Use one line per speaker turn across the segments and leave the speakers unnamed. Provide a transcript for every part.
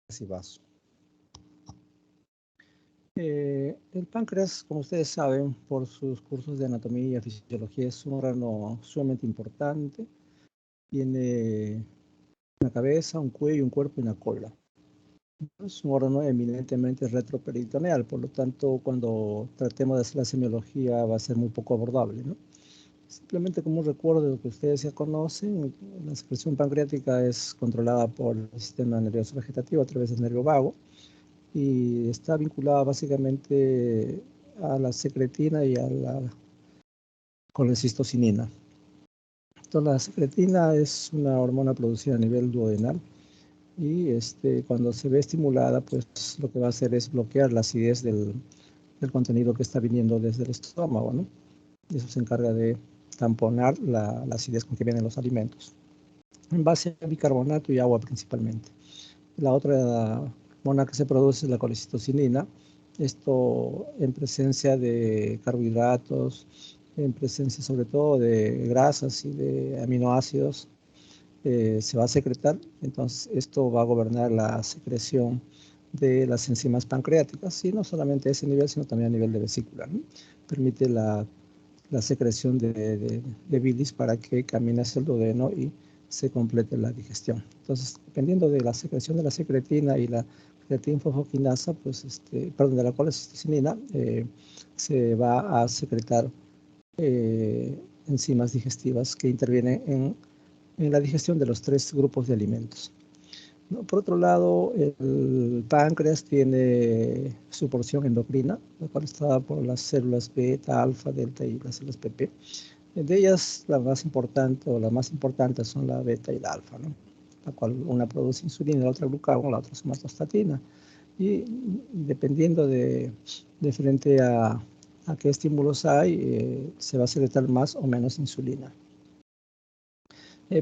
y vaso. El páncreas, como ustedes saben, por sus cursos de anatomía y fisiología, es un órgano sumamente importante. Tiene una cabeza, un cuello, un cuerpo y una cola. Es un órgano eminentemente retroperitoneal, por lo tanto, cuando tratemos de hacer la semiología va a ser muy poco abordable, ¿no? Simplemente como un recuerdo de lo que ustedes ya conocen, la secreción pancreática es controlada por el sistema nervioso vegetativo a través del nervio vago y está vinculada básicamente a la secretina y a la colecistocinina. Entonces, la secretina es una hormona producida a nivel duodenal y cuando se ve estimulada, pues lo que va a hacer es bloquear la acidez del contenido que está viniendo desde el estómago, ¿no? Y eso se encarga de tamponar la acidez con que vienen los alimentos, en base a bicarbonato y agua principalmente. La otra hormona que se produce es la colecistocinina, esto en presencia de carbohidratos, en presencia sobre todo de grasas y de aminoácidos, se va a secretar, entonces esto va a gobernar la secreción de las enzimas pancreáticas, y no solamente a ese nivel, sino también a nivel de vesícula, ¿no? Permite la secreción de bilis para que camine hacia el duodeno y se complete la digestión. Entonces, dependiendo de la secreción de la secretina y la creatinfosfoquinasa, pues, perdón, de la colecistocinina, se va a secretar enzimas digestivas que intervienen en la digestión de los tres grupos de alimentos. ¿No? Por otro lado, el páncreas tiene su porción endocrina, la cual está por las células beta, alfa, delta y las células PP. De ellas, la más importante o las más importantes son la beta y la alfa, ¿no? La cual una produce insulina, la otra glucagón, la otra somatostatina. Y dependiendo de frente a qué estímulos hay, se va a secretar más o menos insulina.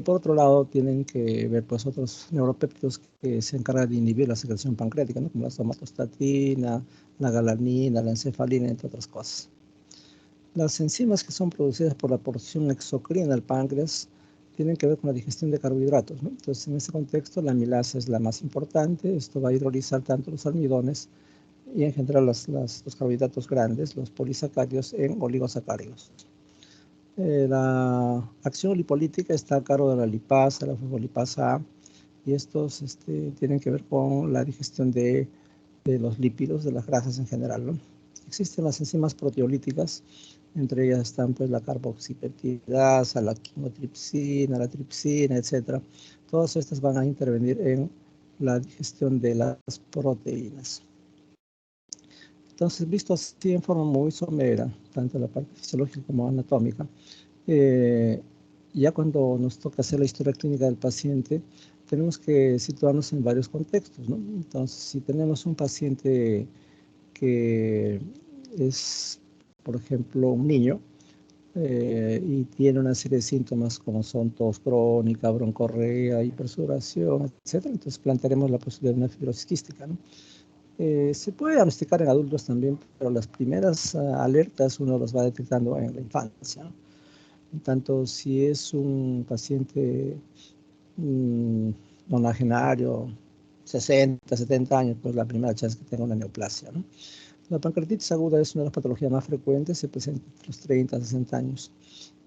Por otro lado, tienen que ver pues, otros neuropéptidos que se encargan de inhibir la secreción pancreática, ¿no? Como la somatostatina, la galanina, la encefalina, entre otras cosas. Las enzimas que son producidas por la porción exocrina del páncreas tienen que ver con la digestión de carbohidratos, ¿no? Entonces, en este contexto, la amilasa es la más importante. Esto va a hidrolizar tanto los almidones y en general los carbohidratos grandes, los polisacáridos, en oligosacáridos. La acción lipolítica está a cargo de la lipasa, la fosfolipasa A, y estos tienen que ver con la digestión de los lípidos, de las grasas en general, ¿no? Existen las enzimas proteolíticas, entre ellas están pues la carboxipeptidasa, la quimotripsina, la tripsina, etc. Todas estas van a intervenir en la digestión de las proteínas. Entonces, visto así en forma muy somera, tanto la parte fisiológica como anatómica, ya cuando nos toca hacer la historia clínica del paciente, tenemos que situarnos en varios contextos, ¿no? Entonces, si tenemos un paciente que es, por ejemplo, un niño, y tiene una serie de síntomas como son tos crónica, broncorrea, hipersudoración, etc., entonces plantearemos la posibilidad de una fibrosis quística, ¿no? Se puede diagnosticar en adultos también, pero las primeras alertas uno las va detectando en la infancia, ¿no? En tanto, si es un paciente nonagenario, 60, 70 años, pues la primera chance que tenga una neoplasia, ¿no? La pancreatitis aguda es una de las patologías más frecuentes, se presenta entre los 30 a 60 años.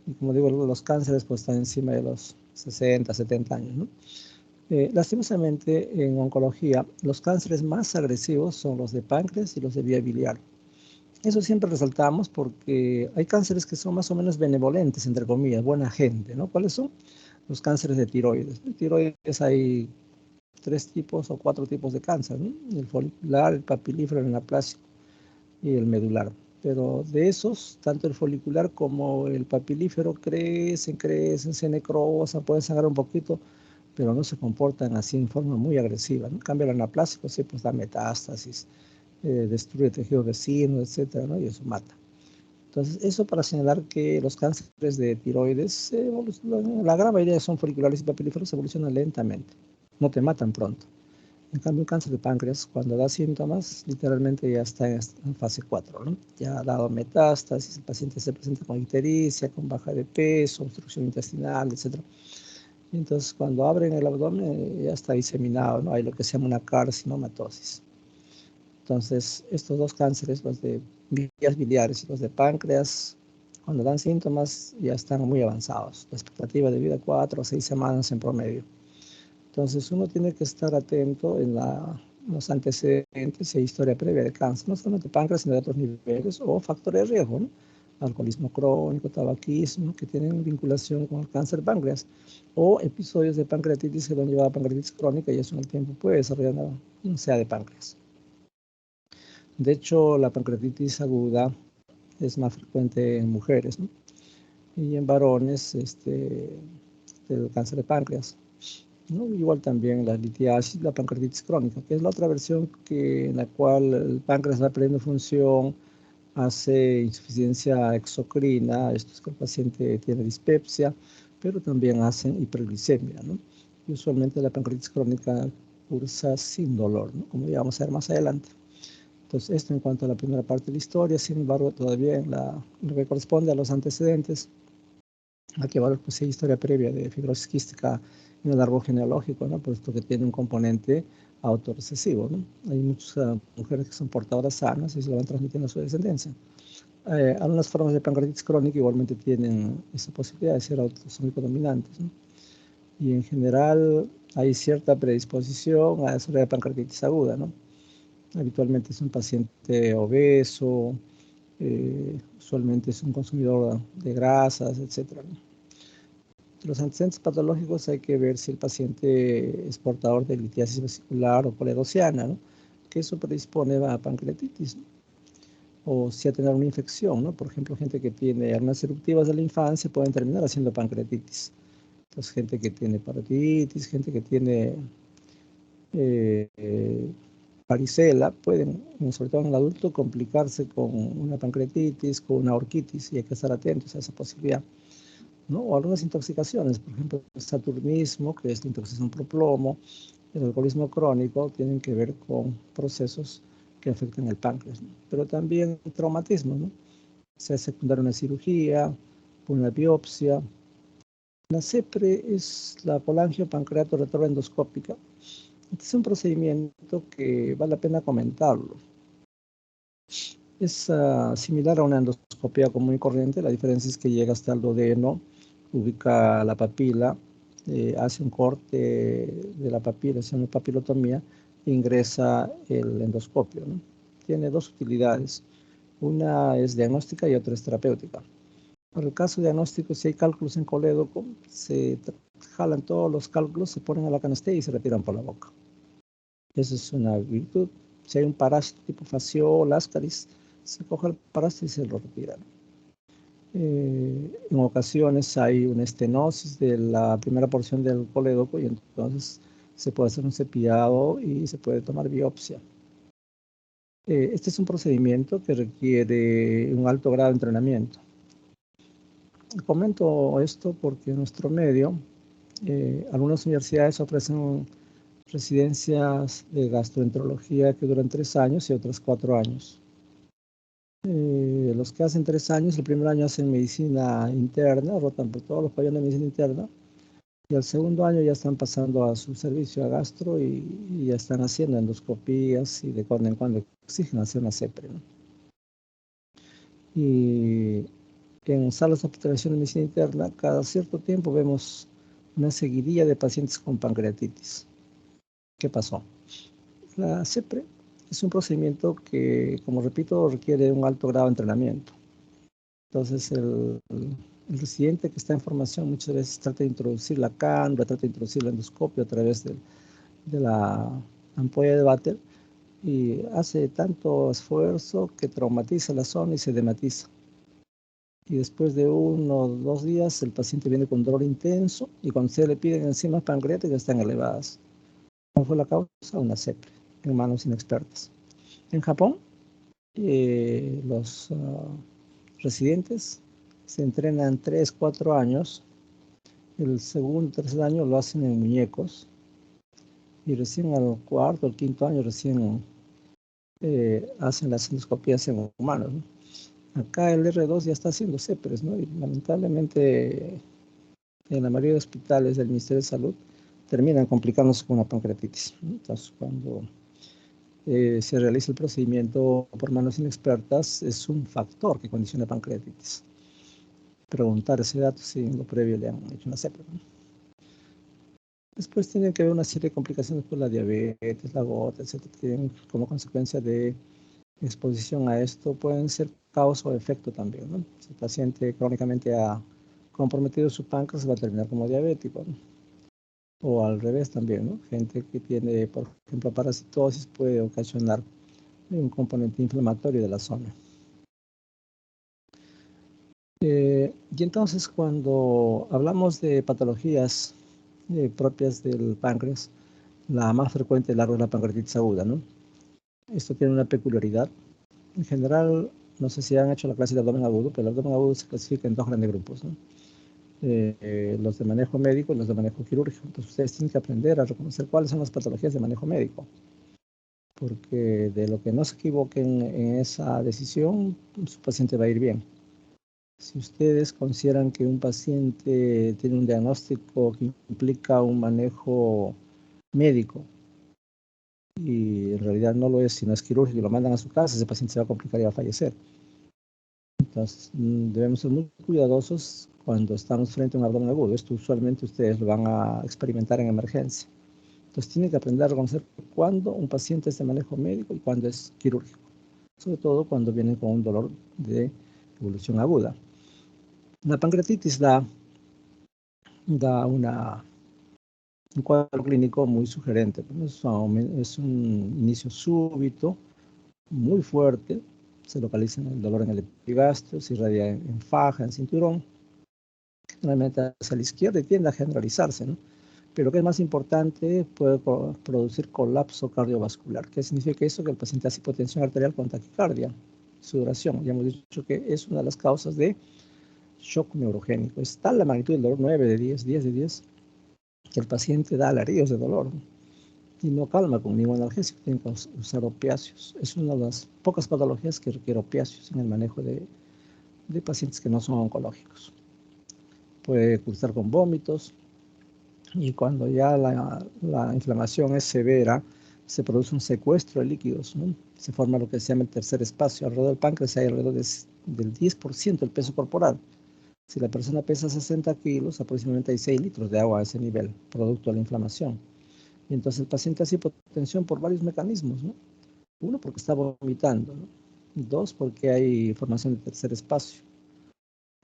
Y como digo, los cánceres pues están encima de los 60, 70 años, ¿no? Lastimosamente, en oncología, los cánceres más agresivos son los de páncreas y los de vía biliar. Eso siempre resaltamos porque hay cánceres que son más o menos benevolentes, entre comillas, buena gente, ¿no? ¿Cuáles son? Los cánceres de tiroides. En tiroides hay 3 tipos o 4 tipos de cáncer, ¿no? El folicular, el papilífero, el anaplásico y el medular. Pero de esos, tanto el folicular como el papilífero crecen, se necrosan, pueden sangrar un poquito, pero no se comportan así en forma muy agresiva, ¿no? En cambio, el anaplásico sí pues da metástasis, destruye tejido vecino, etcétera, ¿no? Y eso mata. Entonces, eso para señalar que los cánceres de tiroides, la gran mayoría son foliculares y papilíferos, evolucionan lentamente, no te matan pronto. En cambio, el cáncer de páncreas, cuando da síntomas, literalmente ya está en fase 4, ¿no? Ya ha dado metástasis, el paciente se presenta con ictericia, con baja de peso, obstrucción intestinal, etc. Y entonces cuando abren el abdomen ya está diseminado, ¿no? Hay lo que se llama una carcinomatosis. Entonces estos dos cánceres, los de vías biliares y los de páncreas, cuando dan síntomas ya están muy avanzados. La expectativa de vida 4 o 6 semanas en promedio. Entonces uno tiene que estar atento en los antecedentes y historia previa de cáncer, no solamente páncreas, sino de otros niveles o factores de riesgo, ¿no? Alcoholismo crónico, tabaquismo, que tienen vinculación con el cáncer de páncreas, o episodios de pancreatitis que lo han llevado a pancreatitis crónica y eso en el tiempo puede desarrollar un CA de páncreas. De hecho, la pancreatitis aguda es más frecuente en mujeres, ¿no? Y en varones el cáncer de páncreas, ¿no? Igual también la litiasis, la pancreatitis crónica, que es la otra versión en la cual el páncreas va perdiendo función, hace insuficiencia exocrina, esto es que el paciente tiene dispepsia, pero también hacen hiperglicemia, ¿no? Y usualmente la pancreatitis crónica cursa sin dolor, ¿no? Como ya vamos a ver más adelante. Entonces, esto en cuanto a la primera parte de la historia. Sin embargo, todavía en lo que corresponde a los antecedentes, hay que evaluar pues, historia previa de fibrosis quística en el árbol genealógico, ¿no? Puesto que tiene un componente autorrecesivo, ¿no? Hay muchas mujeres que son portadoras sanas y se lo van transmitiendo a su descendencia. Algunas formas de pancreatitis crónica igualmente tienen esa posibilidad de ser autosómico dominantes, ¿no? Y en general hay cierta predisposición a desarrollar pancreatitis aguda, ¿no? Habitualmente es un paciente obeso, usualmente es un consumidor de grasas, etc. De los antecedentes patológicos hay que ver si el paciente es portador de litiasis vesicular o coledociana, ¿no? Que eso predispone a pancreatitis, ¿no? O si a tener una infección, ¿no? Por ejemplo, gente que tiene hernias eruptivas de la infancia pueden terminar haciendo pancreatitis. Entonces, gente que tiene parotiditis, gente que tiene varicela, pueden, sobre todo en el adulto, complicarse con una pancreatitis, con una orquitis, y hay que estar atentos a esa posibilidad, ¿no? O algunas intoxicaciones, por ejemplo, el saturnismo, que es la intoxicación por plomo, el alcoholismo crónico, tienen que ver con procesos que afectan el páncreas, ¿no? Pero también traumatismo, ¿no? Sea secundario a una cirugía, una biopsia. La CEPRE es la colangiopancreato retroendoscópica. Este es un procedimiento que vale la pena comentarlo. Es similar a una endoscopia común y corriente. La diferencia es que llega hasta el duodeno, ubica la papila, hace un corte de la papila, hace una papilotomía, e ingresa el endoscopio, ¿no? Tiene dos utilidades. Una es diagnóstica y otra es terapéutica. Para el caso diagnóstico, si hay cálculos en colédoco, se jalan todos los cálculos, se ponen a la canastilla y se retiran por la boca. Esa es una virtud. Si hay un parásito tipo fasciol, ascaris, se coge el parásito y se lo retira. En ocasiones hay una estenosis de la primera porción del colédoco y entonces se puede hacer un cepillado y se puede tomar biopsia. Este es un procedimiento que requiere un alto grado de entrenamiento. Comento esto porque en nuestro medio algunas universidades ofrecen residencias de gastroenterología que duran 3 años y otras 4 años. Los que hacen 3 años, el primer año hacen medicina interna, rotan por todos los pabellones de medicina interna, y al segundo año ya están pasando a su servicio a gastro y ya están haciendo endoscopías y de cuando en cuando exigen hacer una CEPRE, ¿no? Y en salas de hospitalización de medicina interna, cada cierto tiempo vemos una seguidilla de pacientes con pancreatitis. ¿Qué pasó? La CEPRE es un procedimiento que, como repito, requiere un alto grado de entrenamiento. Entonces, el residente que está en formación muchas veces trata de introducir la cánula, trata de introducir el endoscopio a través de la ampolla de váter y hace tanto esfuerzo que traumatiza la zona y se dematiza. Y después de 1 o 2 días, el paciente viene con dolor intenso y cuando se le piden enzimas pancreáticas están elevadas. ¿Cuál fue la causa? Una CEPRE en manos inexpertas. En Japón, los residentes se entrenan 3, 4 años. El segundo, tercer año lo hacen en muñecos. Y recién al cuarto, al quinto año, recién hacen las endoscopías en humanos, ¿no? Acá el R2 ya está haciendo CEPRES, ¿no? Y lamentablemente en la mayoría de hospitales del Ministerio de Salud terminan complicándose con una pancreatitis. Entonces, cuando se realiza el procedimiento por manos inexpertas, es un factor que condiciona pancreatitis. Preguntar ese dato si en lo previo le han hecho una CEPA, ¿no? Después tienen que haber una serie de complicaciones por la diabetes, la gota, etc. Tienen como consecuencia de exposición a esto, pueden ser causa o efecto también, ¿no? Si el paciente crónicamente ha comprometido su páncreas, va a terminar como diabético, ¿no? O al revés también, ¿no? Gente que tiene, por ejemplo, parasitosis puede ocasionar un componente inflamatorio de la zona. Y entonces cuando hablamos de patologías propias del páncreas, la más frecuente es la pancreatitis aguda, ¿no? Esto tiene una peculiaridad. En general, no sé si han hecho la clase de abdomen agudo, pero el abdomen agudo se clasifica en dos grandes grupos, ¿no? Los de manejo médico y los de manejo quirúrgico. Entonces ustedes tienen que aprender a reconocer cuáles son las patologías de manejo médico, porque de lo que no se equivoquen en esa decisión, su paciente va a ir bien. Si ustedes consideran que un paciente tiene un diagnóstico que implica un manejo médico y en realidad no lo es, sino es quirúrgico y lo mandan a su casa, ese paciente se va a complicar y va a fallecer. Entonces, debemos ser muy cuidadosos cuando estamos frente a un abdomen agudo. Esto usualmente ustedes lo van a experimentar en emergencia. Entonces, tienen que aprender a reconocer cuándo un paciente es de manejo médico y cuándo es quirúrgico, sobre todo cuando vienen con un dolor de evolución aguda. La pancreatitis da un cuadro clínico muy sugerente. Es un inicio súbito, muy fuerte, se localiza el dolor en el epigastrio, se irradia en faja, en cinturón, generalmente hacia la izquierda y tiende a generalizarse, ¿no? Pero lo que es más importante, puede producir colapso cardiovascular. ¿Qué significa eso? Que el paciente hace hipotensión arterial con taquicardia, sudoración. Ya hemos dicho que es una de las causas de shock neurogénico. Es tal la magnitud del dolor, 9 de 10, 10 de 10, que el paciente da alaridos de dolor, ¿no? Y no calma con ningún analgésico, tiene que usar opiáceos. Es una de las pocas patologías que requiere opiáceos en el manejo de pacientes que no son oncológicos. Puede cursar con vómitos y cuando ya la inflamación es severa, se produce un secuestro de líquidos, ¿no? Se forma lo que se llama el tercer espacio. Alrededor del páncreas hay alrededor del 10% del peso corporal. Si la persona pesa 60 kilos, aproximadamente hay 6 litros de agua a ese nivel, producto de la inflamación. Y entonces el paciente hace hipotensión por varios mecanismos, ¿no? Uno, porque está vomitando, ¿no? Dos, porque hay formación de tercer espacio.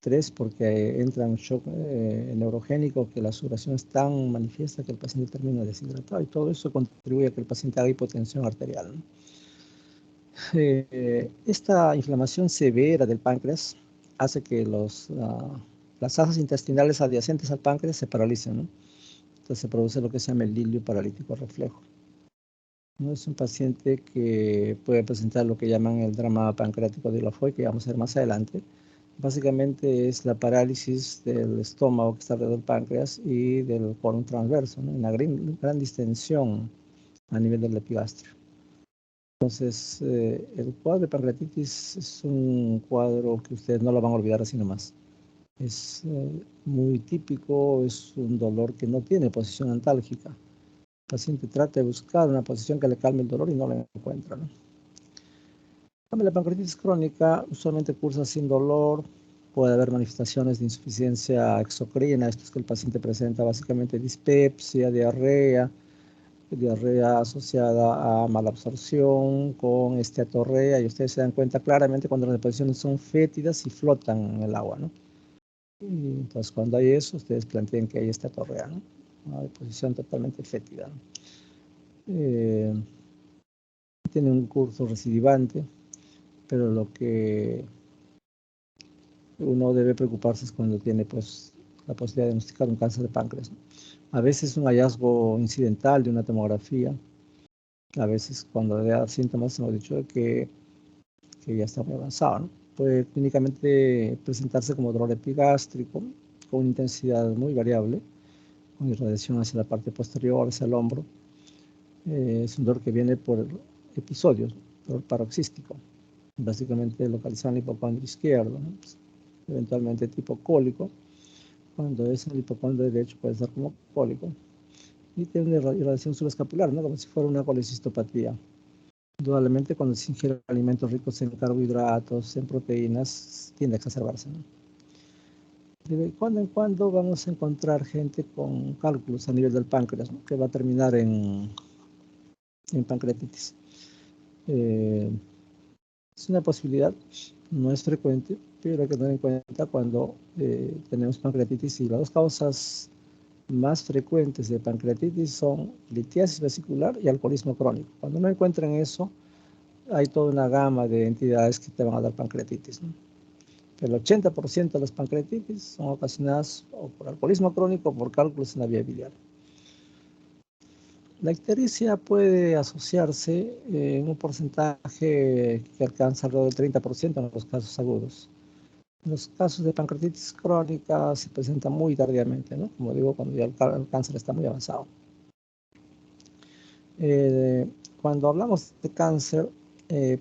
Tres, porque entra un shock neurogénico, que la sudoración es tan manifiesta que el paciente termina deshidratado, y todo eso contribuye a que el paciente haga hipotensión arterial, ¿no? Esta inflamación severa del páncreas hace que las asas intestinales adyacentes al páncreas se paralicen, ¿no? Entonces se produce lo que se llama el ilio paralítico reflejo, ¿no? Es un paciente que puede presentar lo que llaman el drama pancreático de Lafoy, que vamos a ver más adelante. Básicamente es la parálisis del estómago que está alrededor del páncreas y del colon transverso, ¿no? Una gran distensión a nivel del epigastrio. Entonces, el cuadro de pancreatitis es un cuadro que ustedes no lo van a olvidar así nomás. Es muy típico, es un dolor que no tiene posición antálgica. El paciente trata de buscar una posición que le calme el dolor y no la encuentra, ¿no? La pancreatitis crónica usualmente cursa sin dolor, puede haber manifestaciones de insuficiencia exocrina, esto es que el paciente presenta básicamente dispepsia, diarrea asociada a malabsorción con esteatorrea, y ustedes se dan cuenta claramente cuando las deposiciones son fétidas y flotan en el agua, ¿no? Y entonces cuando hay eso, ustedes plantean que hay esteatorrea, ¿no? Una deposición totalmente fétida, ¿no? Tiene un curso recidivante, pero lo que uno debe preocuparse es cuando tiene pues la posibilidad de diagnosticar un cáncer de páncreas, ¿no? A veces un hallazgo incidental de una tomografía, a veces cuando da síntomas, hemos dicho que ya está muy avanzado, ¿no? Puede clínicamente presentarse como dolor epigástrico con intensidad muy variable, con irradiación hacia la parte posterior, hacia el hombro. Es un dolor que viene por episodios, dolor paroxístico, básicamente localizado en el hipocondrio izquierdo, ¿no? Eventualmente tipo cólico, Cuando es el hipocondrio derecho puede estar como cólico. Y tiene una irradiación subescapular, ¿no? Como si fuera una colecistopatía. Indudablemente, cuando se ingiere alimentos ricos en carbohidratos, en proteínas, tiende a exacerbarse, ¿no? De cuando en cuando vamos a encontrar gente con cálculos a nivel del páncreas, ¿no? Que va a terminar en pancreatitis. Es una posibilidad, no es frecuente, pero hay que tener en cuenta cuando tenemos pancreatitis, y las dos causas más frecuentes de pancreatitis son litiasis vesicular y alcoholismo crónico. Cuando no encuentran eso, hay toda una gama de entidades que te van a dar pancreatitis, ¿no? Pero el 80% de las pancreatitis son ocasionadas o por alcoholismo crónico o por cálculos en la vía biliar. La ictericia puede asociarse en un porcentaje que alcanza alrededor del 30% en los casos agudos. Los casos de pancreatitis crónica se presentan muy tardíamente, ¿no? Como digo, cuando ya el cáncer está muy avanzado. Cuando hablamos de cáncer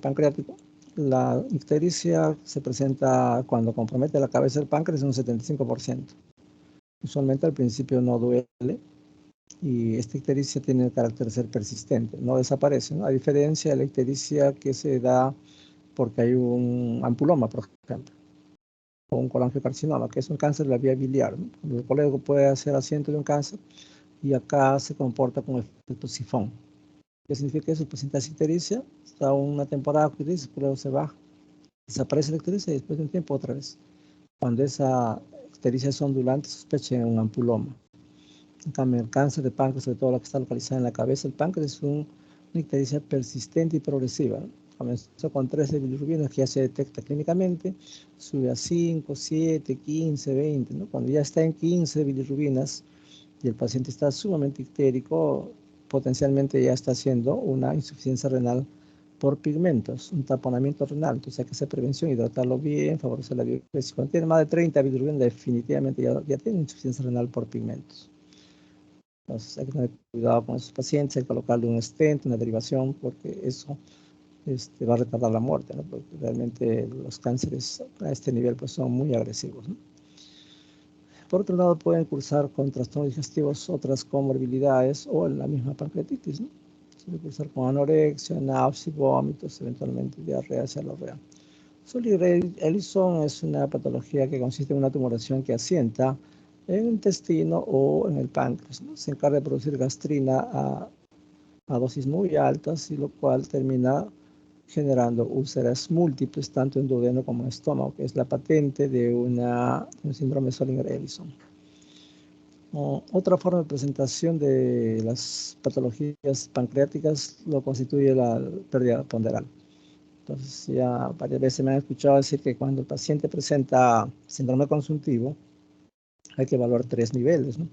pancreático, la ictericia se presenta cuando compromete la cabeza del páncreas en un 75%. Usualmente al principio no duele, y esta ictericia tiene el carácter de ser persistente, no desaparece, ¿no? A diferencia de la ictericia que se da porque hay un ampuloma, por ejemplo, o un colangiocarcinoma, que es un cáncer de la vía biliar, ¿no? El colega puede ser asiento de un cáncer y acá se comporta con efecto sifón. ¿Qué significa eso? El paciente hace ictericia, está una temporada con ictericia, luego se baja, desaparece la ictericia y después de un tiempo otra vez. Cuando esa ictericia es ondulante, sospechen un ampuloma. En cambio, el cáncer de páncreas, sobre todo la que está localizada en la cabeza, el páncreas es una ictericia persistente y progresiva, ¿no? Comenzó con 13 bilirrubinas que ya se detecta clínicamente, sube a 5, 7, 15, 20, ¿no? Cuando ya está en 15 bilirrubinas y el paciente está sumamente ictérico, potencialmente ya está haciendo una insuficiencia renal por pigmentos, un taponamiento renal. Entonces hay que hacer prevención, hidratarlo bien, favorecer la biopsia. Cuando tiene más de 30 bilirrubinas, definitivamente ya tiene insuficiencia renal por pigmentos. Entonces hay que tener cuidado con esos pacientes, hay que colocarle un stent, una derivación, porque eso va a retardar la muerte, ¿no? Porque realmente los cánceres a este nivel pues, son muy agresivos, ¿no? Por otro lado, pueden cursar con trastornos digestivos otras comorbilidades o la misma pancreatitis, ¿no? Se puede cursar con anorexia, náuseas, vómitos, eventualmente diarrea, cialorrea. Solig-Ellison es una patología que consiste en una tumoración que asienta en el intestino o en el páncreas, ¿no? Se encarga de producir gastrina a dosis muy altas, y lo cual termina generando úlceras múltiples, tanto en duodeno como en estómago, que es la patente de un síndrome Solig-Ellison. Otra forma de presentación de las patologías pancreáticas lo constituye la pérdida ponderal. Entonces, ya varias veces me han escuchado decir que cuando el paciente presenta síndrome consuntivo, hay que evaluar 3 niveles, ¿no?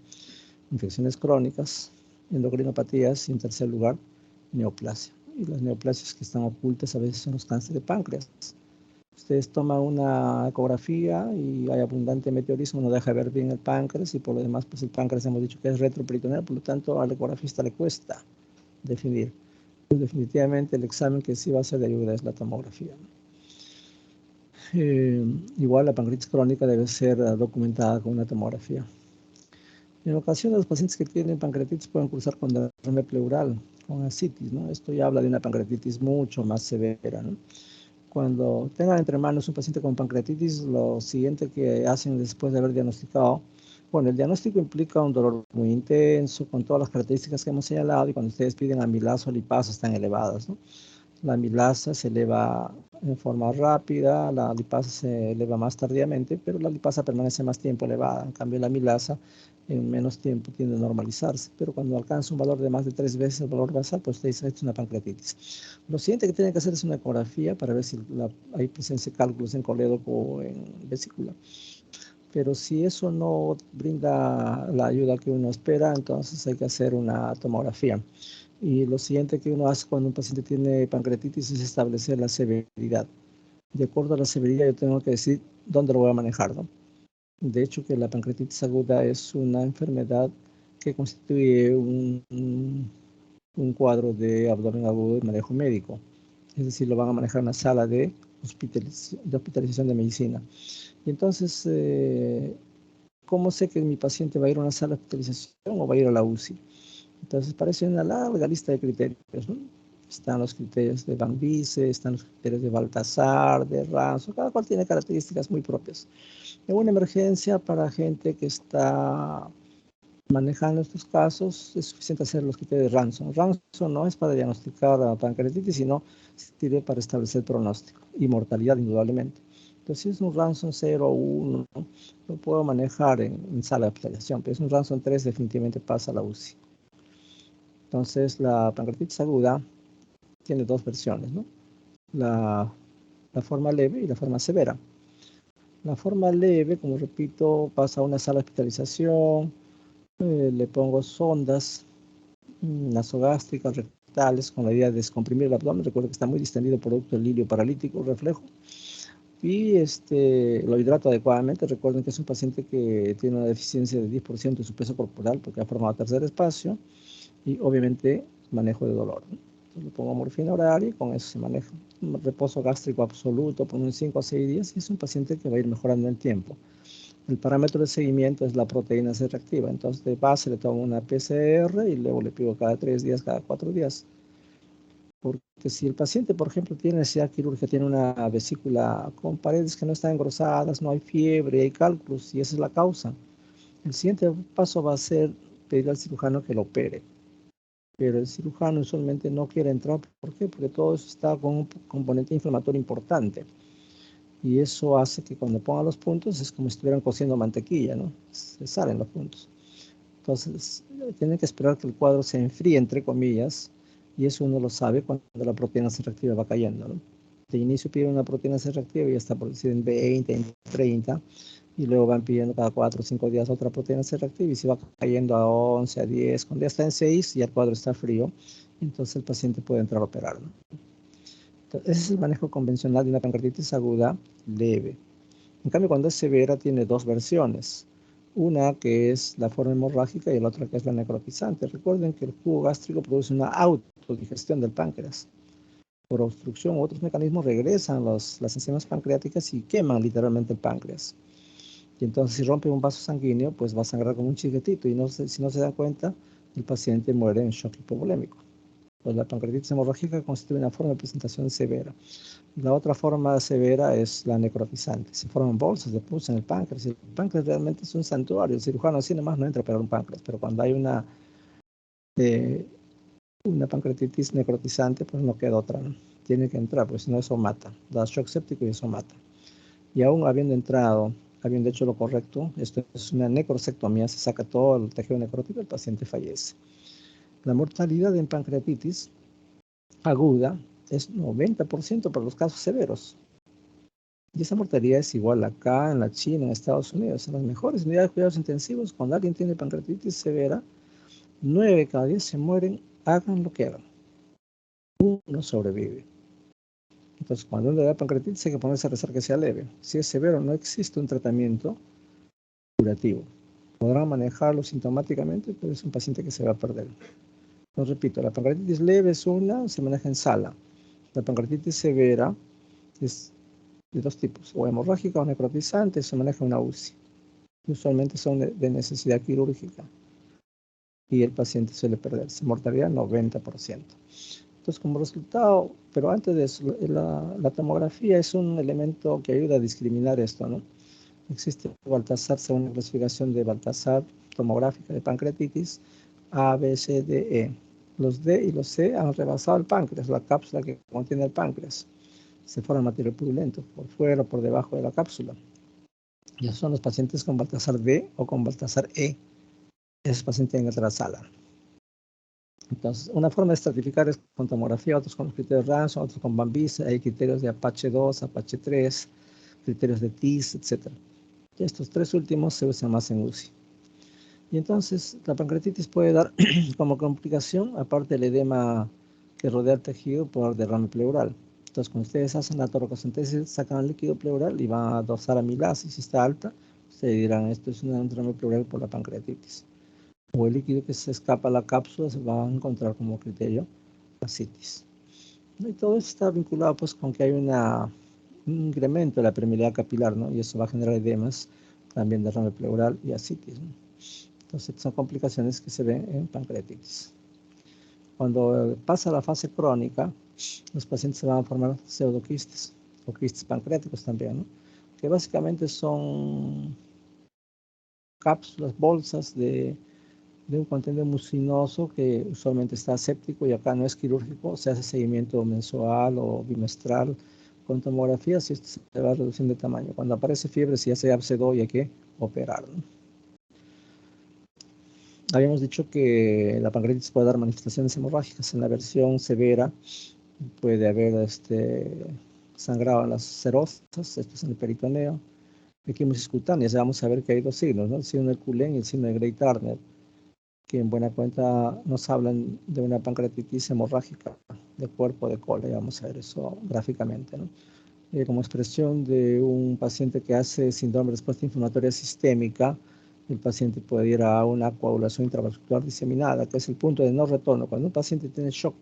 Infecciones crónicas, endocrinopatías y, en tercer lugar, neoplasia. Y las neoplasias que están ocultas a veces son los cánceres de páncreas. Ustedes toman una ecografía y hay abundante meteorismo, no deja ver bien el páncreas, y por lo demás, pues el páncreas hemos dicho que es retroperitoneal, por lo tanto al ecografista le cuesta definir. Pues definitivamente el examen que sí va a ser de ayuda es la tomografía. Igual la pancreatitis crónica debe ser documentada con una tomografía. En ocasiones los pacientes que tienen pancreatitis pueden cursar con derrame pleural, con ascitis, ¿no? Esto ya habla de una pancreatitis mucho más severa, ¿no? Cuando tengan entre manos un paciente con pancreatitis, lo siguiente que hacen después de haber diagnosticado, bueno, el diagnóstico implica un dolor muy intenso, con todas las características que hemos señalado, y cuando ustedes piden amilasa o lipasa están elevadas, ¿no? La amilasa se eleva en forma rápida, la lipasa se eleva más tardíamente, pero la lipasa permanece más tiempo elevada. En cambio, la amilasa en menos tiempo tiende a normalizarse, pero cuando alcanza un valor de más de 3 veces el valor basal, pues usted dice, es una pancreatitis. Lo siguiente que tiene que hacer es una ecografía para ver si hay presencia de cálculos en colédoco o en vesícula. Pero si eso no brinda la ayuda que uno espera, entonces hay que hacer una tomografía. Y lo siguiente que uno hace cuando un paciente tiene pancreatitis es establecer la severidad. De acuerdo a la severidad, yo tengo que decir dónde lo voy a manejar, ¿no? De hecho, que la pancreatitis aguda es una enfermedad que constituye un cuadro de abdomen agudo de manejo médico. Es decir, lo van a manejar en la sala de hospitalización de medicina. Y entonces, ¿cómo sé que mi paciente va a ir a una sala de hospitalización o va a ir a la UCI? Entonces, parece una larga lista de criterios, ¿no? Están los criterios de Van Biese, están los criterios de Baltasar, de Ranzo, cada cual tiene características muy propias. En una emergencia para gente que está manejando estos casos, es suficiente hacer los criterios de Ranzo. Ranzo no es para diagnosticar la pancreatitis, sino sirve para establecer pronóstico y mortalidad, indudablemente. Entonces, si es un Ransom 0 o 1, lo puedo manejar en sala de hospitalización, pero es un Ransom 3, definitivamente pasa a la UCI. Entonces, la pancreatitis aguda tiene dos versiones, ¿no? La forma leve y la forma severa. La forma leve, como repito, pasa a una sala de hospitalización, le pongo sondas nasogástricas, rectales, con la idea de descomprimir el abdomen. Recuerdo que está muy distendido producto del hilio paralítico, reflejo. Y lo hidrato adecuadamente. Recuerden que es un paciente que tiene una deficiencia de 10% de su peso corporal porque ha formado tercer espacio. Y obviamente manejo de dolor, ¿no? Entonces, le pongo morfina oral y con eso se maneja. Un reposo gástrico absoluto por unos 5 a 6 días y es un paciente que va a ir mejorando en el tiempo. El parámetro de seguimiento es la proteína C reactiva. Entonces, de base le tomo una PCR y luego le pido cada 3 días, cada 4 días. Porque si el paciente, por ejemplo, tiene necesidad quirúrgica, tiene una vesícula con paredes que no están engrosadas, no hay fiebre, hay cálculos y esa es la causa, el siguiente paso va a ser pedir al cirujano que lo opere. Pero el cirujano usualmente no quiere entrar. ¿Por qué? Porque todo eso está con un componente inflamatorio importante. Y eso hace que cuando pongan los puntos es como si estuvieran cociendo mantequilla, ¿no? Se salen los puntos. Entonces, tienen que esperar que el cuadro se enfríe, entre comillas, y eso uno lo sabe cuando la proteína C reactiva va cayendo, ¿no? De inicio piden una proteína C reactiva y ya está producida en 20, en 30, y luego van pidiendo cada 4 o 5 días otra proteína C reactiva y se va cayendo a 11, a 10, cuando ya está en 6 y el cuadro está frío, entonces el paciente puede entrar a operar, ¿no? Entonces, ese es el manejo convencional de una pancreatitis aguda leve. En cambio, cuando es severa, tiene dos versiones. Una que es la forma hemorrágica y la otra que es la necrotizante. Recuerden que el jugo gástrico produce una autodigestión del páncreas. Por obstrucción u otros mecanismos regresan las enzimas pancreáticas y queman literalmente el páncreas. Y entonces si rompe un vaso sanguíneo, pues va a sangrar como un chiquitito y si no se dan cuenta, el paciente muere en shock hipovolémico. Pues la pancreatitis hemorrágica constituye una forma de presentación severa. La otra forma severa es la necrotizante. Se forman bolsas de pus en el páncreas. El páncreas realmente es un santuario. El cirujano así nomás no entra a operar un páncreas, pero cuando hay una pancreatitis necrotizante, pues no queda otra, ¿no? Tiene que entrar, pues si no eso mata. Da shock séptico y eso mata. Y aún habiendo entrado, habiendo hecho lo correcto, esto es una necrosectomía, se saca todo el tejido necrótico, el paciente fallece. La mortalidad en pancreatitis aguda es 90% para los casos severos. Y esa mortalidad es igual acá, en la China, en Estados Unidos. En las mejores unidades de cuidados intensivos, cuando alguien tiene pancreatitis severa, 9 de cada 10 se mueren, hagan lo que hagan. Uno sobrevive. Entonces, cuando uno le da pancreatitis, hay que ponerse a rezar que sea leve. Si es severo, no existe un tratamiento curativo. Podrán manejarlo sintomáticamente, pero es un paciente que se va a perder. Lo repito, la pancreatitis leve es una, se maneja en sala. La pancreatitis severa es de dos tipos, o hemorrágica o necrotizante, se maneja en una UCI. Usualmente son de necesidad quirúrgica y el paciente suele perderse. Mortalidad 90%. Entonces, como resultado, pero antes de eso, la tomografía es un elemento que ayuda a discriminar esto, ¿no? Existe Baltasar, según la clasificación de Baltasar tomográfica de pancreatitis, A, B, C, D, E. Los D y los C han rebasado el páncreas, la cápsula que contiene el páncreas. Se forma material purulento por fuera o por debajo de la cápsula. Ya son los pacientes con Baltasar D o con Baltasar E. Esos pacientes tienen que entrar a la sala. Entonces, una forma de estratificar es con tomografía, otros con los criterios Ransom, otros con Van Biese, hay criterios de Apache 2, Apache 3, criterios de TIS, etc. Y estos tres últimos se usan más en UCI. Y entonces, la pancreatitis puede dar como complicación, aparte del edema que rodea el tejido, por derrame pleural. Entonces, cuando ustedes hacen la toracocentesis, sacan el líquido pleural y van a dosar amilasa, y si está alta, ustedes dirán, esto es un derrame pleural por la pancreatitis. O el líquido que se escapa a la cápsula se va a encontrar como criterio ascitis. Y todo esto está vinculado pues con que hay un incremento de la permeabilidad capilar, ¿no? Y eso va a generar edemas también derrame pleural y ascitis, ¿no? Entonces son complicaciones que se ven en pancreatitis. Cuando pasa la fase crónica, los pacientes se van a formar pseudoquistes o quistes pancreáticos también, ¿no? Que básicamente son cápsulas, bolsas de un contenido mucinoso que usualmente está aséptico y acá no es quirúrgico, se hace seguimiento mensual o bimestral con tomografías y esto se va reduciendo de tamaño. Cuando aparece fiebre, si ya se abscedó y hay que operar, ¿no? Habíamos dicho que la pancreatitis puede dar manifestaciones hemorrágicas. En la versión severa puede haber sangrado en las serosas, esto es en el peritoneo, equimosis cutánea. Vamos a ver que hay dos signos, ¿no? El signo del Cullen y el signo de Grey-Turner, que en buena cuenta nos hablan de una pancreatitis hemorrágica de cuerpo de cola. Y vamos a ver eso gráficamente, ¿no? Como expresión de un paciente que hace síndrome de respuesta inflamatoria sistémica, el paciente puede ir a una coagulación intravascular diseminada, que es el punto de no retorno. Cuando un paciente tiene shock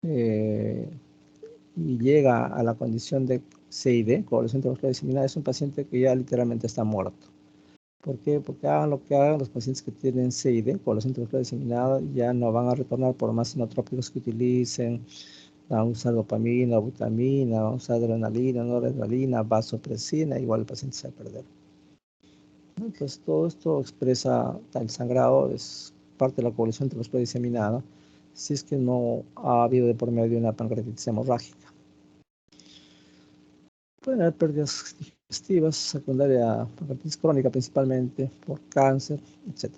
y llega a la condición de CID, coagulación intravascular diseminada, es un paciente que ya literalmente está muerto. ¿Por qué? Porque hagan lo que hagan, los pacientes que tienen CID, coagulación intravascular diseminada, ya no van a retornar por más sinotrópicos que utilicen. Vamos a usar dopamina, butamina, vamos a usar adrenalina, noradrenalina, vasopresina, igual el paciente se va a perder. Entonces todo esto expresa el sangrado, es parte de la coagulación intravascular diseminada, si es que no ha habido de por medio una pancreatitis hemorrágica. Pueden haber pérdidas digestivas secundarias a pancreatitis crónica principalmente por cáncer, etc.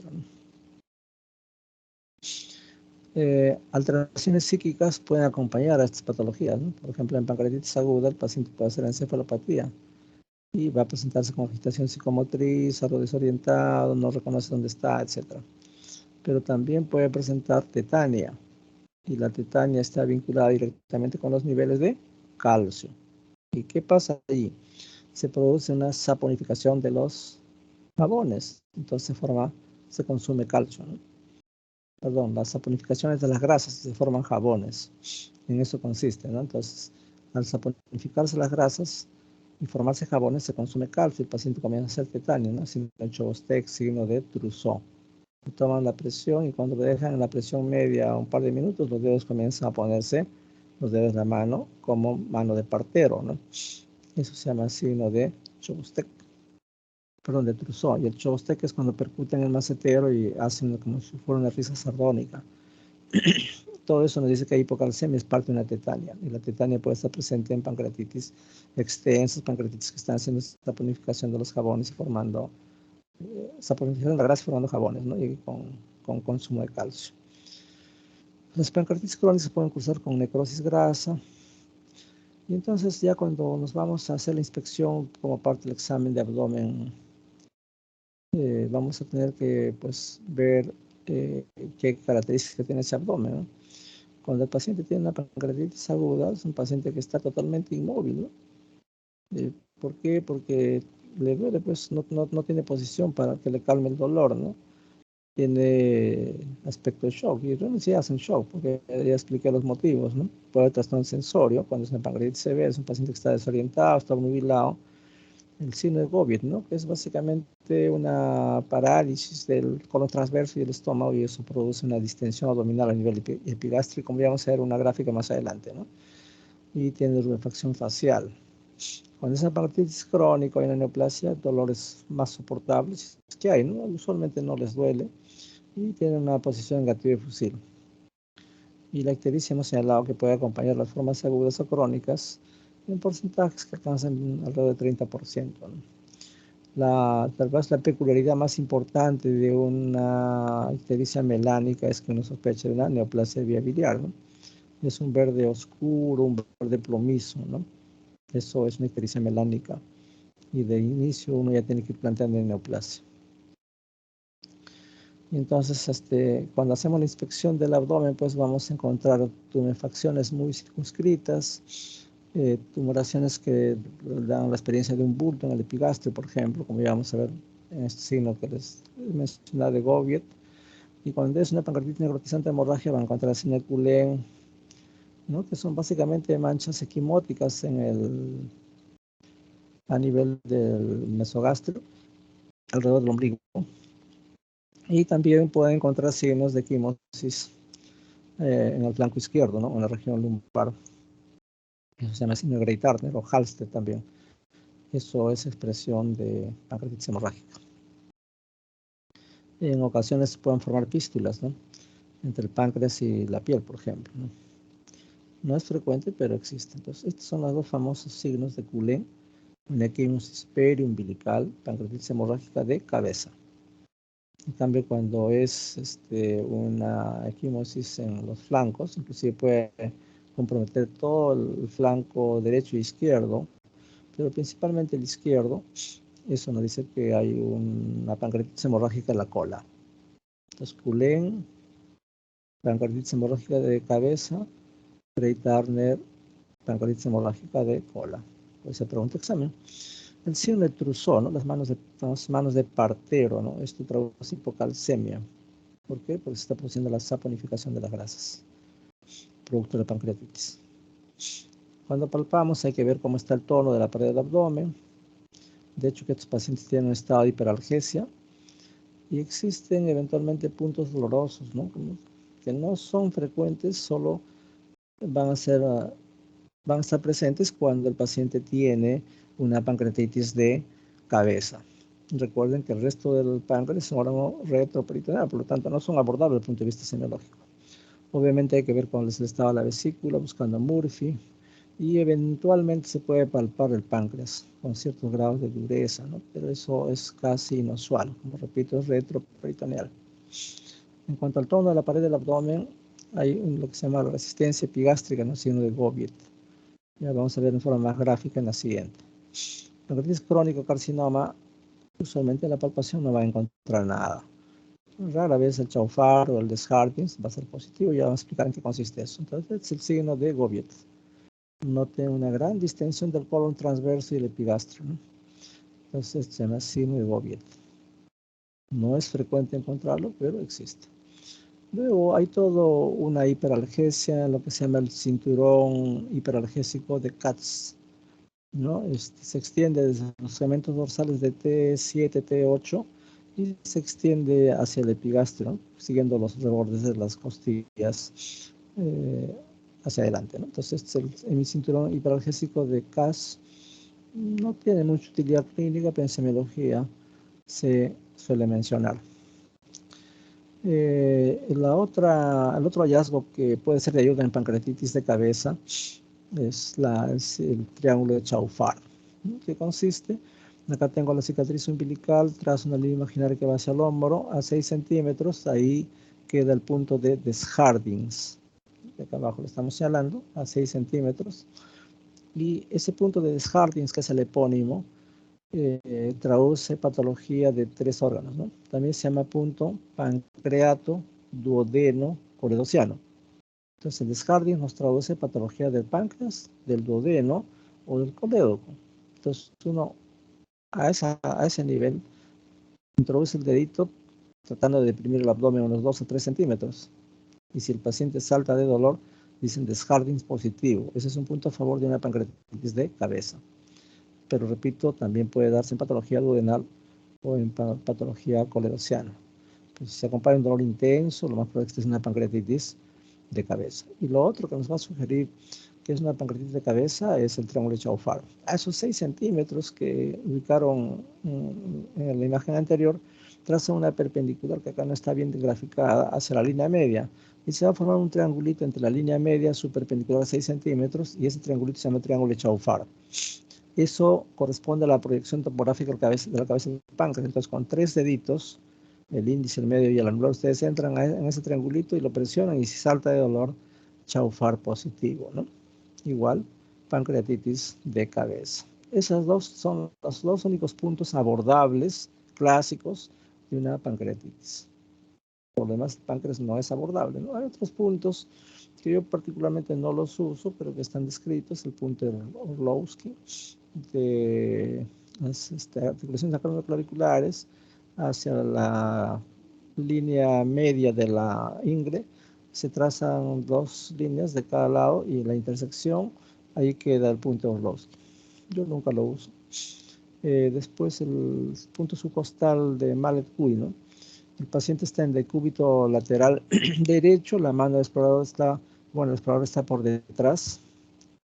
Alteraciones psíquicas pueden acompañar a estas patologías, ¿no? Por ejemplo, en pancreatitis aguda el paciente puede hacer encefalopatía y va a presentarse con agitación psicomotriz, algo desorientado, no reconoce dónde está, etc. Pero también puede presentar tetania y la tetania está vinculada directamente con los niveles de calcio. ¿Y qué pasa allí? Se produce una saponificación de los jabones, entonces se consume calcio, ¿no? Perdón, las saponificaciones de las grasas se forman jabones. En eso consiste, ¿no? Entonces, al saponificarse las grasas y formarse jabones, se consume calcio. El paciente comienza a hacer tetania, ¿no? Signo de Chauvet, signo de Trousseau. Toman la presión y cuando dejan en la presión media un par de minutos, los dedos comienzan a ponerse, los dedos de la mano, como mano de partero, ¿no? Eso se llama signo de Chauvet. Perdón, de Trousseau. Y el Chauvet es cuando percuten el macetero y hacen como si fuera una risa sardónica. Todo eso nos dice que la hipocalcemia es parte de una tetania, y la tetania puede estar presente en pancreatitis extensas, pancreatitis que están haciendo saponificación de los jabones y formando, saponificación de la grasa y formando jabones, ¿no? Y con consumo de calcio. Las pancreatitis crónicas se pueden cursar con necrosis grasa, y entonces ya cuando nos vamos a hacer la inspección como parte del examen de abdomen, vamos a tener que pues ver qué características tiene ese abdomen, ¿no? Cuando el paciente tiene una pancreatitis aguda, es un paciente que está totalmente inmóvil, ¿no? ¿Por qué? Porque le duele, pues no tiene posición para que le calme el dolor, ¿no? Tiene aspecto de shock, y realmente sí hacen shock, porque ya expliqué los motivos, ¿no? Puede haber trastorno sensorio, cuando es una pancreatitis severa, es un paciente que está desorientado, está obnubilado. El signo de Gobiet, ¿no? Que es básicamente una parálisis del colon transverso y del estómago, y eso produce una distensión abdominal a nivel epigástrico, como vamos a ver una gráfica más adelante, ¿no? Y tiene rubefacción facial. Cuando es una pancreatitis crónica y una neoplasia, dolores más soportables que hay, ¿no? Usualmente no les duele y tienen una posición negativa y fusil. Y la ictericia hemos señalado que puede acompañar las formas agudas o crónicas en porcentajes que alcanzan alrededor del 30%, ¿no? Tal vez la peculiaridad más importante de una ictericia melánica es que uno sospecha de una neoplasia vía biliar, ¿no? Es un verde oscuro, un verde plomizo, ¿no? Eso es una ictericia melánica. Y de inicio uno ya tiene que ir planteando en neoplasia. Y entonces, cuando hacemos la inspección del abdomen, pues vamos a encontrar tumefacciones muy circunscritas, tumoraciones que dan la experiencia de un bulto en el epigastrio, por ejemplo, como ya vamos a ver en este signo que les mencioné de Gobiet. Y cuando es una pancreatitis necrotizante de hemorragia, van a encontrar signo de Cullen, ¿no? Que son básicamente manchas equimóticas a nivel del mesogastrio, alrededor del ombligo. Y también pueden encontrar signos de equimosis en el flanco izquierdo, ¿no? En la región lumbar. Eso se llama signo de Grey-Turner o Halsted también. Eso es expresión de pancreatitis hemorrágica. En ocasiones se pueden formar fístulas, ¿no? Entre el páncreas y la piel, por ejemplo, ¿no? No es frecuente, pero existe. Entonces, estos son los dos famosos signos de Cullen, una equimosis periumbilical, pancreatitis hemorrágica de cabeza. En cambio, cuando es una equimosis en los flancos, inclusive puede comprometer todo el flanco derecho e izquierdo, pero principalmente el izquierdo, eso nos dice que hay una pancreatitis hemorrágica en la cola. Entonces, Cullen, pancreatitis hemorrágica de cabeza, Grey-Turner, pancreatitis hemorrágica de cola. Pues se pregunta examen. El signo de Trousseau, ¿no? Las manos de partero, ¿no? Esto traduce hipocalcemia. ¿Por qué? Porque se está produciendo la saponificación de las grasas, producto de la pancreatitis. Cuando palpamos hay que ver cómo está el tono de la pared del abdomen. De hecho, que estos pacientes tienen un estado de hiperalgesia y existen eventualmente puntos dolorosos, ¿no? Que no son frecuentes, solo van a estar presentes cuando el paciente tiene una pancreatitis de cabeza. Recuerden que el resto del páncreas es un órgano retroperitoneal, por lo tanto no son abordables desde el punto de vista semiológico. Obviamente hay que ver cuál es el estado de la vesícula, buscando a Murphy, y eventualmente se puede palpar el páncreas con ciertos grados de dureza, ¿no? Pero eso es casi inusual, como repito, es retroperitoneal. En cuanto al tono de la pared del abdomen, hay lo que se llama la resistencia epigástrica, ¿no? Signo de Gobiet. Ya vamos a ver en forma más gráfica en la siguiente. Pancreatitis crónico carcinoma, usualmente en la palpación no va a encontrar nada. Rara vez el Chaufar o el Desjardins va a ser positivo, ya vamos a explicar en qué consiste eso. Entonces, es el signo de Gobiet. Note una gran distensión del colon transverso y el epigastrio, ¿no? Entonces, se llama signo de Gobiet. No es frecuente encontrarlo, pero existe. Luego hay todo una hiperalgesia, lo que se llama el cinturón hiperalgésico de Katz, ¿no? Se extiende desde los segmentos dorsales de T7, T8 y se extiende hacia el epigastrio, ¿no? Siguiendo los rebordes de las costillas hacia adelante, ¿no? Entonces el cinturón hiperalgésico de Katz no tiene mucha utilidad clínica, pero en semiología se suele mencionar. El otro hallazgo que puede ser de ayuda en pancreatitis de cabeza es el triángulo de Chaufar, ¿no? Que consiste, acá tengo la cicatriz umbilical, tras una línea imaginaria que va hacia el hombro, a 6 centímetros, ahí queda el punto de Desjardins, de acá abajo lo estamos señalando, a 6 centímetros, y ese punto de Desjardins, que es el epónimo, traduce patología de 3 órganos, ¿no? También se llama punto pancreato duodeno coledociano. Entonces el Desjardins nos traduce patología del páncreas, del duodeno o del colédoco. Entonces uno a ese nivel introduce el dedito tratando de deprimir el abdomen unos 2 o 3 centímetros. Y si el paciente salta de dolor, dicen Desjardins positivo. Ese es un punto a favor de una pancreatitis de cabeza. Pero repito, también puede darse en patología duodenal o en patología coledociana. Pues, si se acompaña un dolor intenso, lo más probable es que es una pancreatitis de cabeza. Y lo otro que nos va a sugerir que es una pancreatitis de cabeza es el triángulo de Chaufar. A esos 6 centímetros que ubicaron en la imagen anterior, traza una perpendicular que acá no está bien graficada hacia la línea media. Y se va a formar un triangulito entre la línea media, su perpendicular a 6 centímetros, y ese triangulito se llama triángulo de Chaufar. Eso corresponde a la proyección topográfica de la cabeza del páncreas. Entonces, con 3 deditos, el índice, el medio y el anular, ustedes entran en ese triangulito y lo presionan, y si salta de dolor, Chaufar positivo, ¿no? Igual, pancreatitis de cabeza. Esos dos son los 2 únicos puntos abordables, clásicos, de una pancreatitis. Por lo demás, el páncreas no es abordable, ¿no? Hay otros puntos que yo particularmente no los uso, pero que están descritos, el punto de Orlowski, de las articulaciones acromioclaviculares hacia la línea media de la ingle, se trazan 2 líneas de cada lado y la intersección, ahí queda el punto de Orlowski. Yo nunca lo uso. Después el punto subcostal de Mallet-Cuy, ¿no? El paciente está en decúbito lateral derecho, la mano del explorador está, bueno, el explorador está por detrás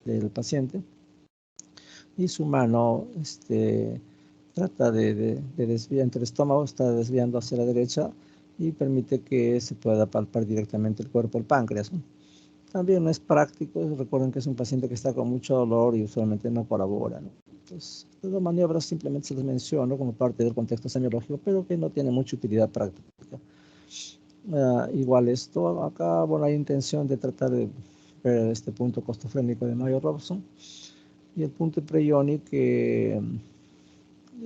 del paciente y su mano trata de desviar entre el estómago, está desviando hacia la derecha y permite que se pueda palpar directamente el cuerpo, el páncreas, ¿no? También no es práctico, recuerden que es un paciente que está con mucho dolor y usualmente no colabora, ¿no? Entonces, las maniobras simplemente se las menciono como parte del contexto semiológico, pero que no tiene mucha utilidad práctica. Igual esto, acá, bueno, hay intención de tratar de ver este punto costofrénico de Mayo-Robson y el punto Preyoni que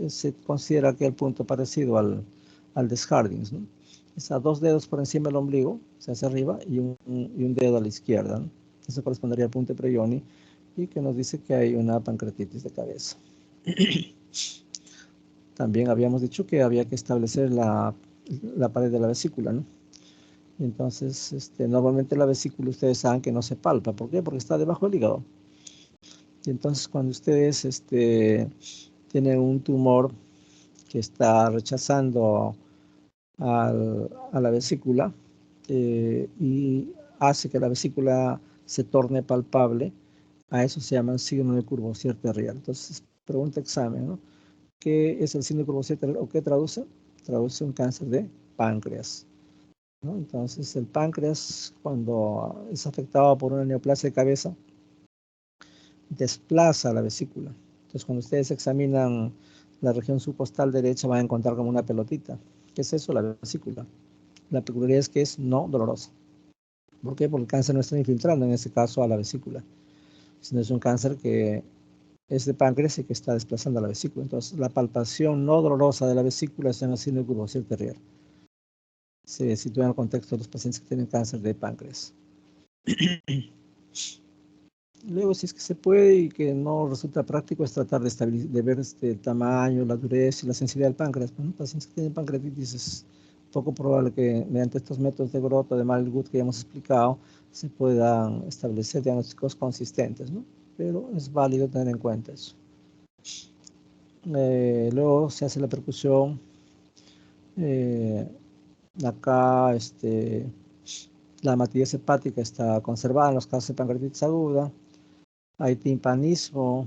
se considera que el punto parecido al de Hardings, ¿no? Es a 2 dedos por encima del ombligo, se hace arriba, y un dedo a la izquierda, ¿no? Eso correspondería al punto Preyoni y que nos dice que hay una pancreatitis de cabeza. También habíamos dicho que había que establecer la pared de la vesícula, ¿no? Entonces, normalmente la vesícula ustedes saben que no se palpa. ¿Por qué? Porque está debajo del hígado. Y entonces cuando ustedes tienen un tumor que está rechazando a la vesícula y hace que la vesícula se torne palpable, a eso se llama signo de Courvoisier-Terrier. Entonces, pregunta examen, ¿no? ¿Qué es el signo de Courvoisier-Terrier o qué traduce? Traduce un cáncer de páncreas, ¿no? Entonces, el páncreas, cuando es afectado por una neoplasia de cabeza, desplaza la vesícula. Entonces, cuando ustedes examinan la región subcostal derecha, van a encontrar como una pelotita. ¿Qué es eso? La vesícula. La peculiaridad es que es no dolorosa. ¿Por qué? Porque el cáncer no está infiltrando, en este caso, a la vesícula, sino es un cáncer que es de páncreas y que está desplazando a la vesícula. Entonces, la palpación no dolorosa de la vesícula se llama signo de Courvoisier-Terrier. Se sitúa en el contexto de los pacientes que tienen cáncer de páncreas. Luego, si es que se puede y que no resulta práctico, es tratar de ver el tamaño, la dureza y la sensibilidad del páncreas. Bueno, pacientes que tienen pancreatitis es poco probable que mediante estos métodos de Grotto, de Mallet-Wood que ya hemos explicado, se puedan establecer diagnósticos consistentes, ¿no? Pero es válido tener en cuenta eso. Luego se hace la percusión. Acá la matidez hepática está conservada en los casos de pancreatitis aguda. Hay timpanismo,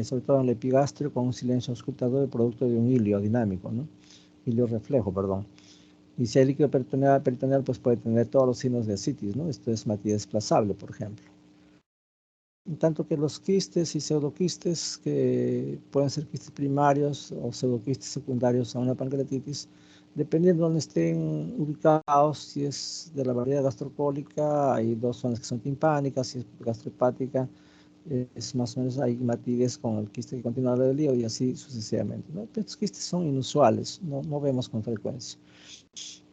sobre todo en el epigastrio, con un silencio auscultador producto de un hilio dinámico, ¿no? Hilio reflejo, perdón. Y si hay líquido peritoneal, pues puede tener todos los signos de ascitis, ¿no? Esto es matidez desplazable, por ejemplo. En tanto que los quistes y pseudoquistes, que pueden ser quistes primarios o pseudoquistes secundarios a una pancreatitis, dependiendo de donde estén ubicados, si es de la variedad gastrocólica, hay dos zonas que son timpánicas, si es gastrohepática, es más o menos hay matidez con el quiste que continúa del hígado y así sucesivamente, ¿no? Estos quistes son inusuales, no vemos con frecuencia.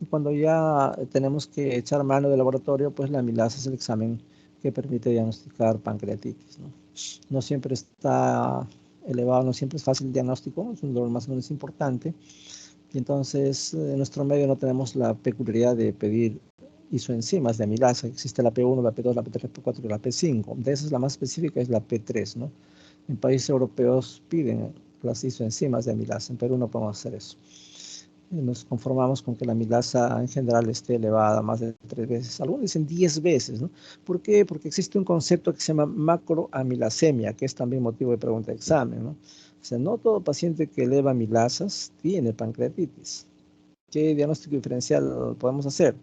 Y cuando ya tenemos que echar mano del laboratorio, pues la amilasa es el examen que permite diagnosticar pancreatitis, ¿no? No siempre está elevado, no siempre es fácil el diagnóstico, es un dolor más o menos importante. Y entonces en nuestro medio no tenemos la peculiaridad de pedir isoenzimas de amilasa. Existe la P1, la P2, la P3, la P4 y la P5. De esas la más específica es la P3, ¿no? En países europeos piden las isoenzimas de amilasa. En Perú no podemos hacer eso. Nos conformamos con que la amilasa en general esté elevada más de 3 veces. Algunos dicen 10 veces, ¿no? ¿Por qué? Porque existe un concepto que se llama macroamilasemia, que es también motivo de pregunta de examen, ¿no? O sea, no todo paciente que eleva amilasas tiene pancreatitis. ¿Qué diagnóstico diferencial podemos hacer?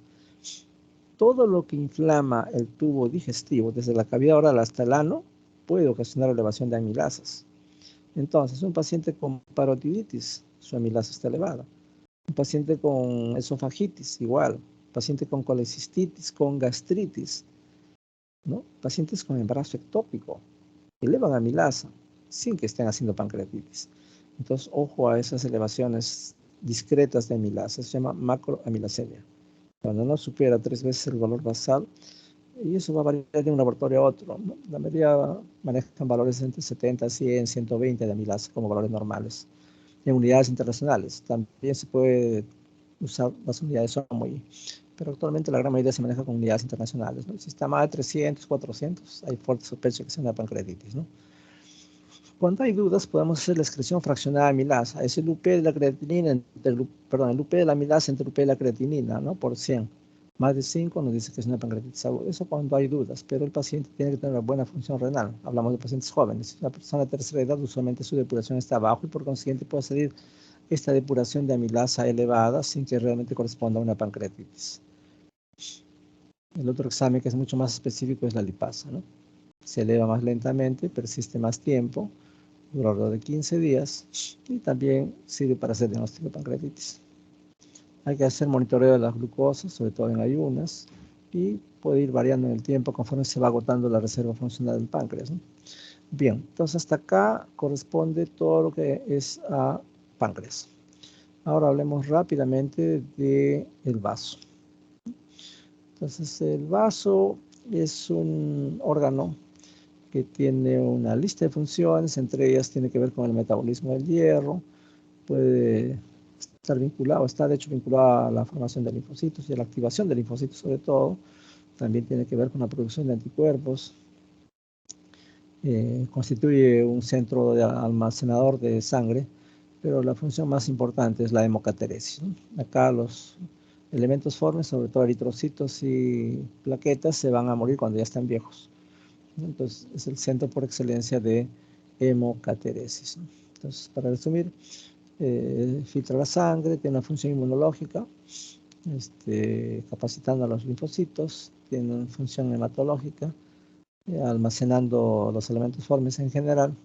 Todo lo que inflama el tubo digestivo, desde la cavidad oral hasta el ano, puede ocasionar elevación de amilasas. Entonces, un paciente con parotiditis, su amilasa está elevada. Un paciente con esofagitis, igual. Paciente con colecistitis, con gastritis, ¿no? Pacientes con embarazo ectópico, elevan amilasa sin que estén haciendo pancreatitis. Entonces, ojo a esas elevaciones discretas de amilasa, se llama macroamilasemia. Cuando no supera 3 veces el valor basal, y eso va a variar de un laboratorio a otro, ¿no? La mayoría manejan valores entre 70, 100, 120 de amilasa como valores normales. En unidades internacionales también se puede usar las unidades SOMOI, pero actualmente la gran mayoría se maneja con unidades internacionales, ¿no? Si está más de 300, 400, hay fuerte sospecha que sea una pancreatitis, ¿no? Cuando hay dudas, podemos hacer la excreción fraccionada de amilasa. Es el UP de la creatinina, el UP de la amilasa entre el UP de la creatinina, ¿no? Por 100. Más de 5 nos dice que es una pancreatitis aguda. Eso cuando hay dudas, pero el paciente tiene que tener una buena función renal. Hablamos de pacientes jóvenes. La persona de tercera edad, usualmente su depuración está abajo y por consiguiente puede salir esta depuración de amilasa elevada sin que realmente corresponda a una pancreatitis. El otro examen que es mucho más específico es la lipasa, ¿no? Se eleva más lentamente, persiste más tiempo, dura alrededor de 15 días y también sirve para hacer diagnóstico de pancreatitis. Hay que hacer monitoreo de las glucosas, sobre todo en ayunas, y puede ir variando en el tiempo conforme se va agotando la reserva funcional del páncreas, ¿no? Bien, entonces hasta acá corresponde todo lo que es a páncreas. Ahora hablemos rápidamente del vaso. Entonces el vaso es un órgano que tiene una lista de funciones, entre ellas tiene que ver con el metabolismo del hierro, puede estar vinculado, está de hecho vinculado a la formación de linfocitos y a la activación de linfocitos sobre todo, también tiene que ver con la producción de anticuerpos, constituye un centro almacenador de sangre, pero la función más importante es la hemocateresis, ¿no? Acá los elementos formes, sobre todo eritrocitos y plaquetas, se van a morir cuando ya están viejos. Entonces es el centro por excelencia de hemocateresis, ¿no? Entonces, para resumir, filtra la sangre, tiene una función inmunológica, capacitando a los linfocitos, tiene una función hematológica, almacenando los elementos formes en general,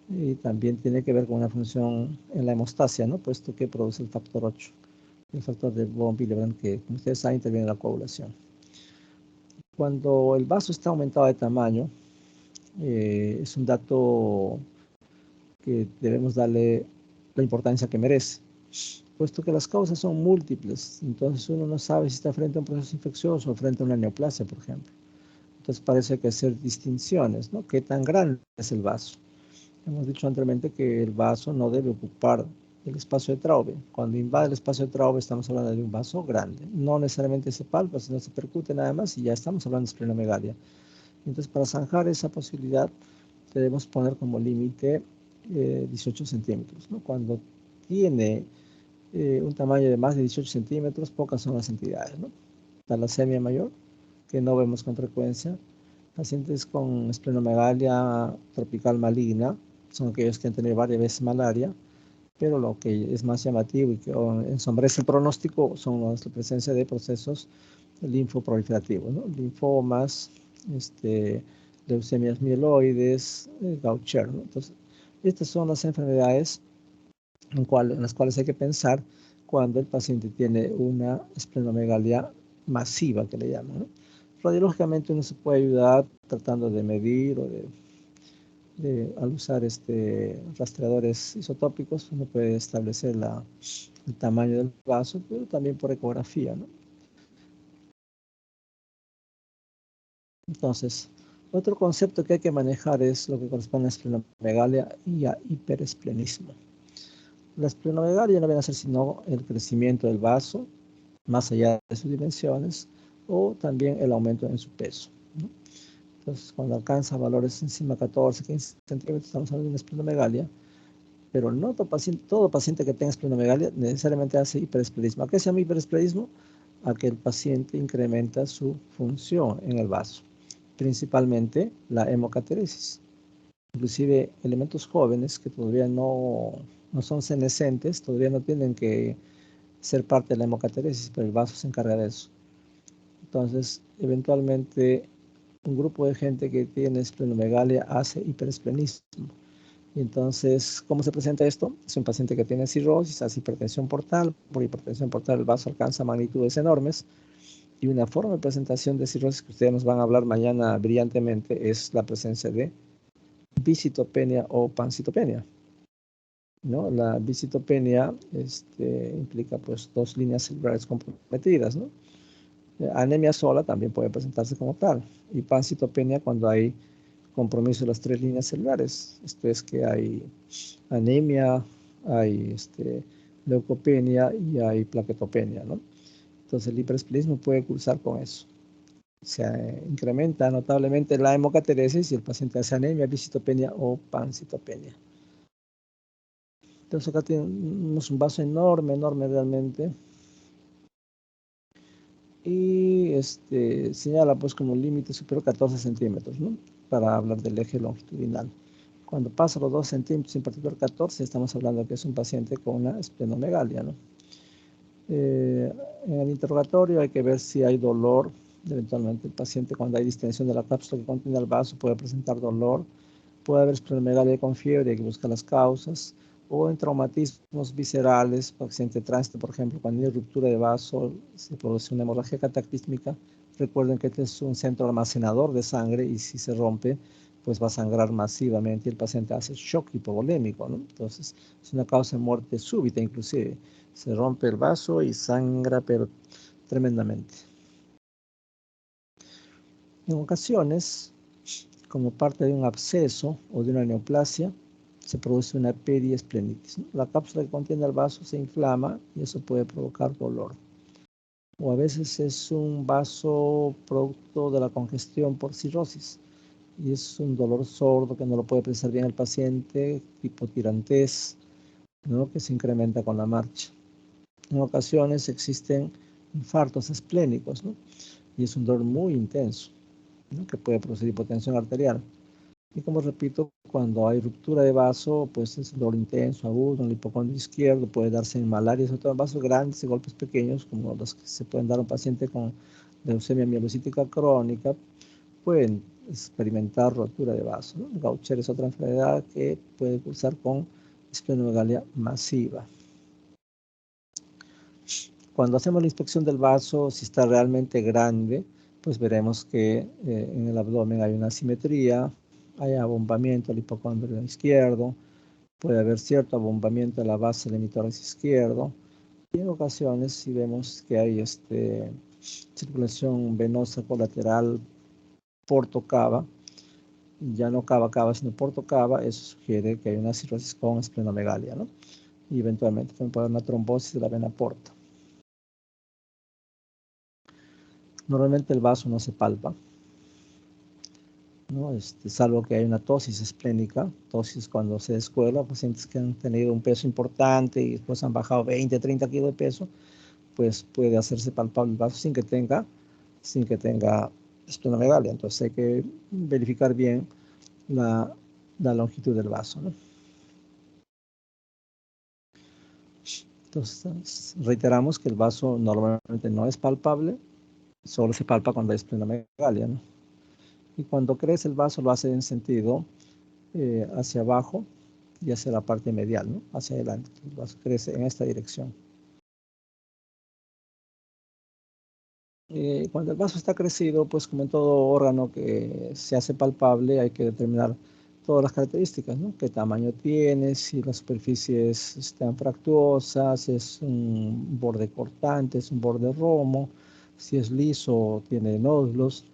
y también tiene que ver con una función en la hemostasia, ¿no? Puesto que produce el factor 8, el factor de von Willebrand, que como ustedes saben interviene en la coagulación. Cuando el vaso está aumentado de tamaño, es un dato que debemos darle la importancia que merece, puesto que las causas son múltiples. Entonces uno no sabe si está frente a un proceso infeccioso o frente a una neoplasia, por ejemplo. Entonces parece que hacer distinciones, ¿no? ¿Qué tan grande es el vaso? Hemos dicho anteriormente que el vaso no debe ocupar el espacio de Traube. Cuando invade el espacio de Traube estamos hablando de un vaso grande. No necesariamente se palpa, sino se percute nada más y ya estamos hablando de esplenomegalia. Entonces, para zanjar esa posibilidad, debemos poner como límite 18 centímetros, ¿no? Cuando tiene un tamaño de más de 18 centímetros, pocas son las entidades, ¿no? Talasemia mayor, que no vemos con frecuencia. Pacientes con esplenomegalia tropical maligna son aquellos que han tenido varias veces malaria, pero lo que es más llamativo y que ensombrece el pronóstico son la presencia de procesos linfoproliferativos, ¿no? Linfomas, leucemias mieloides, Gaucher, ¿no? Entonces, estas son las enfermedades en las cuales hay que pensar cuando el paciente tiene una esplenomegalia masiva, que le llaman, ¿no? Radiológicamente uno se puede ayudar tratando de medir o al usar rastreadores isotópicos, uno puede establecer el tamaño del vaso, pero también por ecografía, ¿no? Entonces, otro concepto que hay que manejar es lo que corresponde a esplenomegalia y a hiperesplenismo. La esplenomegalia no viene a ser sino el crecimiento del vaso, más allá de sus dimensiones, o también el aumento en su peso, ¿no? Entonces, cuando alcanza valores encima de 14, 15 centímetros, estamos hablando de una esplenomegalia, pero no todo paciente que tenga esplenomegalia necesariamente hace hiperesplenismo. ¿A qué se llama hiperesplenismo? A que el paciente incrementa su función en el vaso, principalmente la hemocateresis. Inclusive elementos jóvenes que todavía no son senescentes, todavía no tienen que ser parte de la hemocateresis, pero el vaso se encarga de eso. Entonces, eventualmente, un grupo de gente que tiene esplenomegalia hace hiperesplenismo. Y entonces, ¿cómo se presenta esto? Es un paciente que tiene cirrosis, hace hipertensión portal. Por hipertensión portal el vaso alcanza magnitudes enormes. Y una forma de presentación de cirrosis que ustedes nos van a hablar mañana brillantemente es la presencia de viscitopenia o pancitopenia, ¿no? La viscitopenia implica pues 2 líneas celulares comprometidas, ¿no? Anemia sola también puede presentarse como tal, y pancitopenia cuando hay compromiso de las 3 líneas celulares. Esto es que hay anemia, hay leucopenia y hay plaquetopenia, ¿no? Entonces el hiperesplenismo puede cursar con eso. Se incrementa notablemente la hemocateresis y el paciente hace anemia, visitopenia o pancitopenia. Entonces acá tenemos un vaso enorme, enorme realmente. Y señala pues como límite superior a 14 centímetros, ¿no? Para hablar del eje longitudinal. Cuando pasa los 2 centímetros, en particular 14, estamos hablando que es un paciente con una esplenomegalia, ¿no? En el interrogatorio hay que ver si hay dolor. Eventualmente el paciente, cuando hay distensión de la cápsula que contiene el vaso, puede presentar dolor. Puede haber esplenomegalia con fiebre, hay que buscar las causas. O en traumatismos viscerales, paciente tránsito, por ejemplo, cuando hay ruptura de vaso, se produce una hemorragia cataclísmica. Recuerden que este es un centro almacenador de sangre y si se rompe, pues va a sangrar masivamente y el paciente hace shock hipovolémico, ¿no? Entonces, es una causa de muerte súbita inclusive. Se rompe el vaso y sangra, pero tremendamente. En ocasiones, como parte de un absceso o de una neoplasia, se produce una periesplenitis, ¿no? La cápsula que contiene el vaso se inflama y eso puede provocar dolor. O a veces es un vaso producto de la congestión por cirrosis y es un dolor sordo que no lo puede precisar bien el paciente, tipo tirantez, ¿no? Que se incrementa con la marcha. En ocasiones existen infartos esplénicos, ¿no? Y es un dolor muy intenso, ¿no? Que puede producir hipotensión arterial. Y como repito, cuando hay ruptura de vaso, pues es un dolor intenso, agudo, en el hipocondrio izquierdo, puede darse en malaria, sobre todo en vasos grandes y golpes pequeños, como los que se pueden dar a un paciente con leucemia mielocítica crónica, pueden experimentar rotura de vaso, ¿no? Gaucher es otra enfermedad que puede cursar con esplenomegalia masiva. Cuando hacemos la inspección del vaso, si está realmente grande, pues veremos que en el abdomen hay una asimetría, hay abombamiento al hipocondrio izquierdo, puede haber cierto abombamiento a la base del hemitórax izquierdo, y en ocasiones si vemos que hay circulación venosa colateral portocava, ya no cava, sino portocava, eso sugiere que hay una cirrosis con esplenomegalia, ¿no? Y eventualmente también puede haber una trombosis de la vena porta. Normalmente el vaso no se palpa, ¿no? Salvo que hay una tosis esplénica, tosis cuando se descuela, pacientes que han tenido un peso importante y después han bajado 20, 30 kilos de peso, pues puede hacerse palpable el vaso sin que tenga esplenomegalia. Entonces hay que verificar bien la longitud del vaso, ¿no? Entonces reiteramos que el vaso normalmente no es palpable, solo se palpa cuando hay esplenomegalia, ¿no? Y cuando crece el vaso lo hace en sentido hacia abajo y hacia la parte medial, ¿no? Hacia adelante. El vaso crece en esta dirección. Cuando el vaso está crecido, pues como en todo órgano que se hace palpable, hay que determinar todas las características, ¿no? Qué tamaño tiene, si las superficies están fractuosas, si es un borde cortante, es un borde romo, si es liso o tiene nódulos,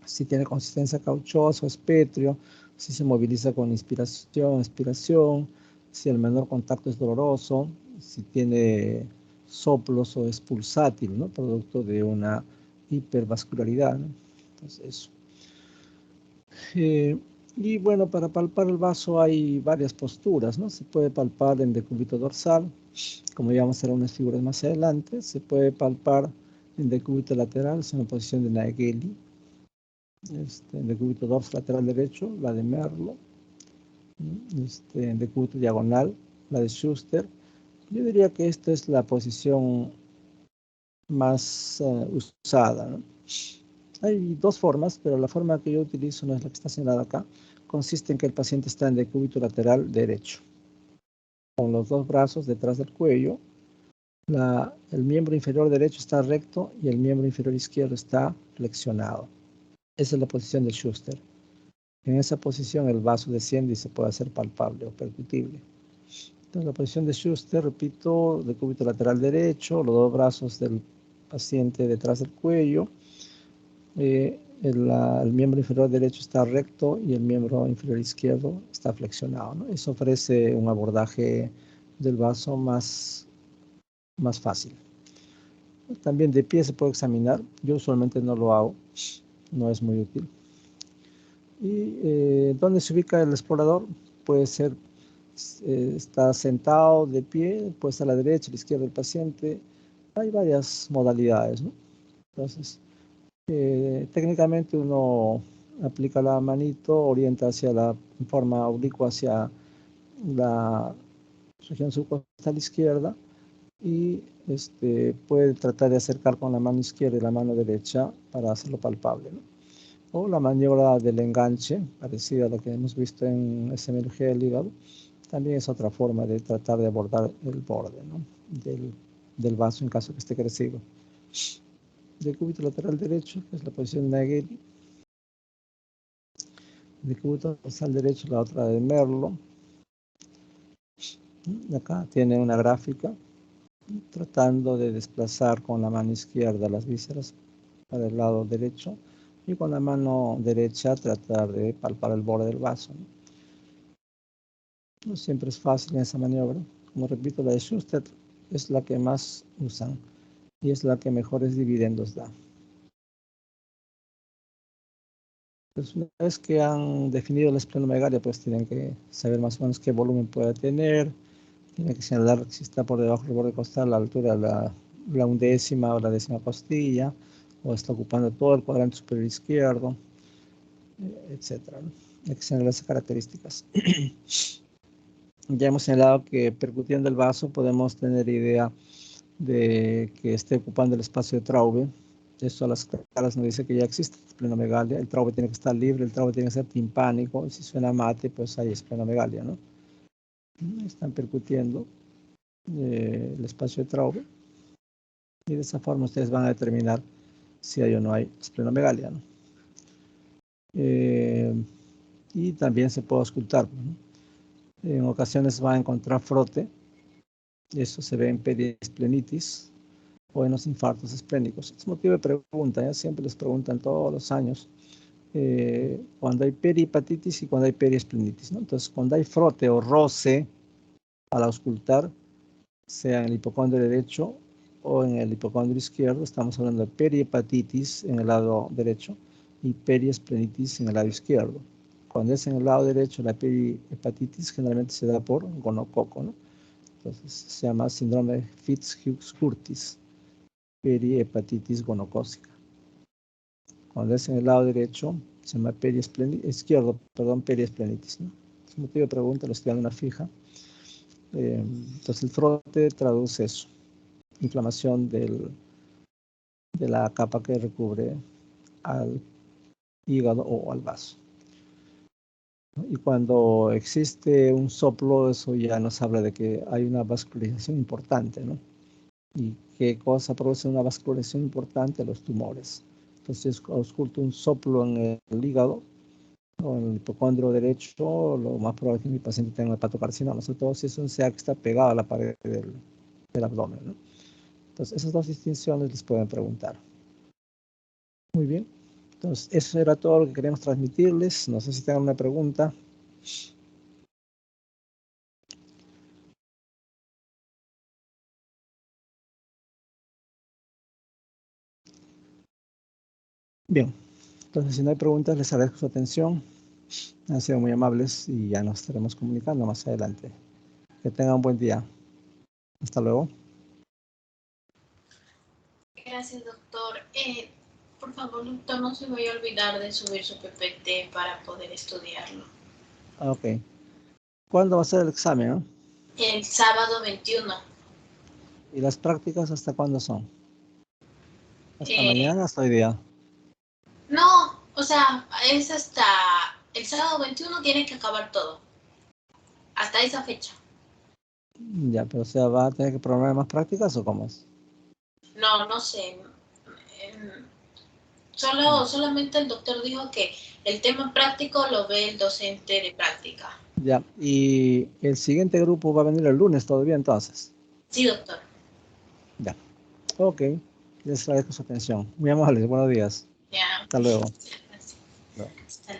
si tiene consistencia cauchosa o es pétreo, si se moviliza con inspiración, expiración, si el menor contacto es doloroso, si tiene soplos o es pulsátil, ¿no? Producto de una hipervascularidad, ¿no? Entonces, eso. Y bueno, para palpar el vaso hay varias posturas, ¿no? Se puede palpar en decúbito dorsal, como ya vamos a ver unas figuras más adelante. Se puede palpar en decúbito lateral, es una posición de Naegeli. En decúbito dorsal lateral derecho, la de Merlo. En decúbito diagonal, la de Schuster. Yo diría que esta es la posición más usada, ¿no? Hay dos formas, pero la forma que yo utilizo no es la que está señalada acá. Consiste en que el paciente está en decúbito lateral derecho, con los dos brazos detrás del cuello. El miembro inferior derecho está recto y el miembro inferior izquierdo está flexionado. Esa es la posición de Schuster. En esa posición el vaso desciende y se puede hacer palpable o percutible. Entonces la posición de Schuster, repito, decúbito lateral derecho, los dos brazos del paciente detrás del cuello. El miembro inferior derecho está recto y el miembro inferior izquierdo está flexionado, ¿no? Eso ofrece un abordaje del vaso más fácil. También de pie se puede examinar. Yo usualmente no lo hago, no es muy útil. ¿Y dónde se ubica el explorador? Puede ser, está sentado, de pie, puede estar a la derecha, a la izquierda del paciente. Hay varias modalidades, ¿no? Entonces, técnicamente uno aplica la manito, orienta hacia en forma oblicua hacia la región subcostal izquierda y puede tratar de acercar con la mano izquierda y la mano derecha para hacerlo palpable, ¿no? O la maniobra del enganche, parecida a lo que hemos visto en SMLG del hígado, también es otra forma de tratar de abordar el borde, ¿no? del vaso en caso que esté crecido. De cúbito lateral derecho, que es la posición de Naegeli. De cúbito dorsal derecho, la otra de Merlo. Acá tiene una gráfica tratando de desplazar con la mano izquierda las vísceras para el lado derecho y con la mano derecha tratar de palpar el borde del vaso, ¿no? No siempre es fácil en esa maniobra. Como repito, la de Schuster es la que más usan y es la que mejores dividendos da. Pues una vez que han definido la esplenomegalia, pues tienen que saber más o menos qué volumen puede tener. Tienen que señalar si está por debajo del borde costal, a la altura de la undécima o la décima costilla, o está ocupando todo el cuadrante superior izquierdo, etcétera, ¿no? Hay que señalar esas características. Ya hemos señalado que percutiendo el vaso podemos tener idea de que esté ocupando el espacio de Traube. Eso a las claras nos dice que ya existe esplenomegalia. El Traube tiene que estar libre, el Traube tiene que ser timpánico. Y si suena mate, pues hay esplenomegalia, ¿no? Están percutiendo el espacio de Traube. Y de esa forma ustedes van a determinar si hay o no hay esplenomegalia, ¿no? Y también se puede auscultar, ¿no? En ocasiones va a encontrar frote. Eso se ve en periesplenitis o en los infartos esplénicos. Es motivo de pregunta, ¿ya? Siempre les preguntan todos los años cuando hay perihepatitis y cuando hay periesplenitis, ¿no? Entonces, cuando hay frote o roce al auscultar, sea en el hipocondrio derecho o en el hipocondrio izquierdo, estamos hablando de perihepatitis en el lado derecho y periesplenitis en el lado izquierdo. Cuando es en el lado derecho, la perihepatitis generalmente se da por gonococo, ¿no? Entonces se llama síndrome de Fitzhugh-Curtis, perihepatitis gonocócica. Cuando es en el lado derecho, se llama periesplenitis, ¿no? Es motivo de pregunta, lo estoy dando una fija. Entonces el frote traduce eso, inflamación de la capa que recubre al hígado o al vaso. Y cuando existe un soplo, eso ya nos habla de que hay una vascularización importante, ¿no? ¿Y qué cosa produce una vascularización importante? Los tumores. Entonces, ausculto un soplo en el hígado o en el hipocondrio derecho, lo más probable es que mi paciente tenga hepatocarcinoma, sobre todo si es un SEA que está pegado a la pared del abdomen, ¿no? Entonces, esas dos distinciones les pueden preguntar. Muy bien. Entonces, eso era todo lo que queríamos transmitirles. No sé si tengan una pregunta. Bien. Entonces, si no hay preguntas, les agradezco su atención. Han sido muy amables y ya nos estaremos comunicando más adelante. Que tengan un buen día. Hasta luego.
Gracias, doctor. Por favor, doctor, no se vaya a olvidar de subir su PPT para poder estudiarlo.
Ok. ¿Cuándo va a ser el examen, no?
El sábado 21.
¿Y las prácticas hasta cuándo son? ¿Hasta mañana, hasta hoy día?
No, o sea, es hasta el sábado 21 tiene que acabar todo. Hasta esa fecha.
Ya, pero o sea, ¿va a tener que programar más prácticas o cómo es?
No, no sé. Solamente el doctor dijo que el tema práctico lo ve el docente de práctica.
Ya, y el siguiente grupo va a venir el lunes todavía entonces.
Sí, doctor.
Ya, ok. Les agradezco su atención. Muy amables, buenos días.
Ya.
Hasta luego.
Gracias.
Luego.
Hasta luego.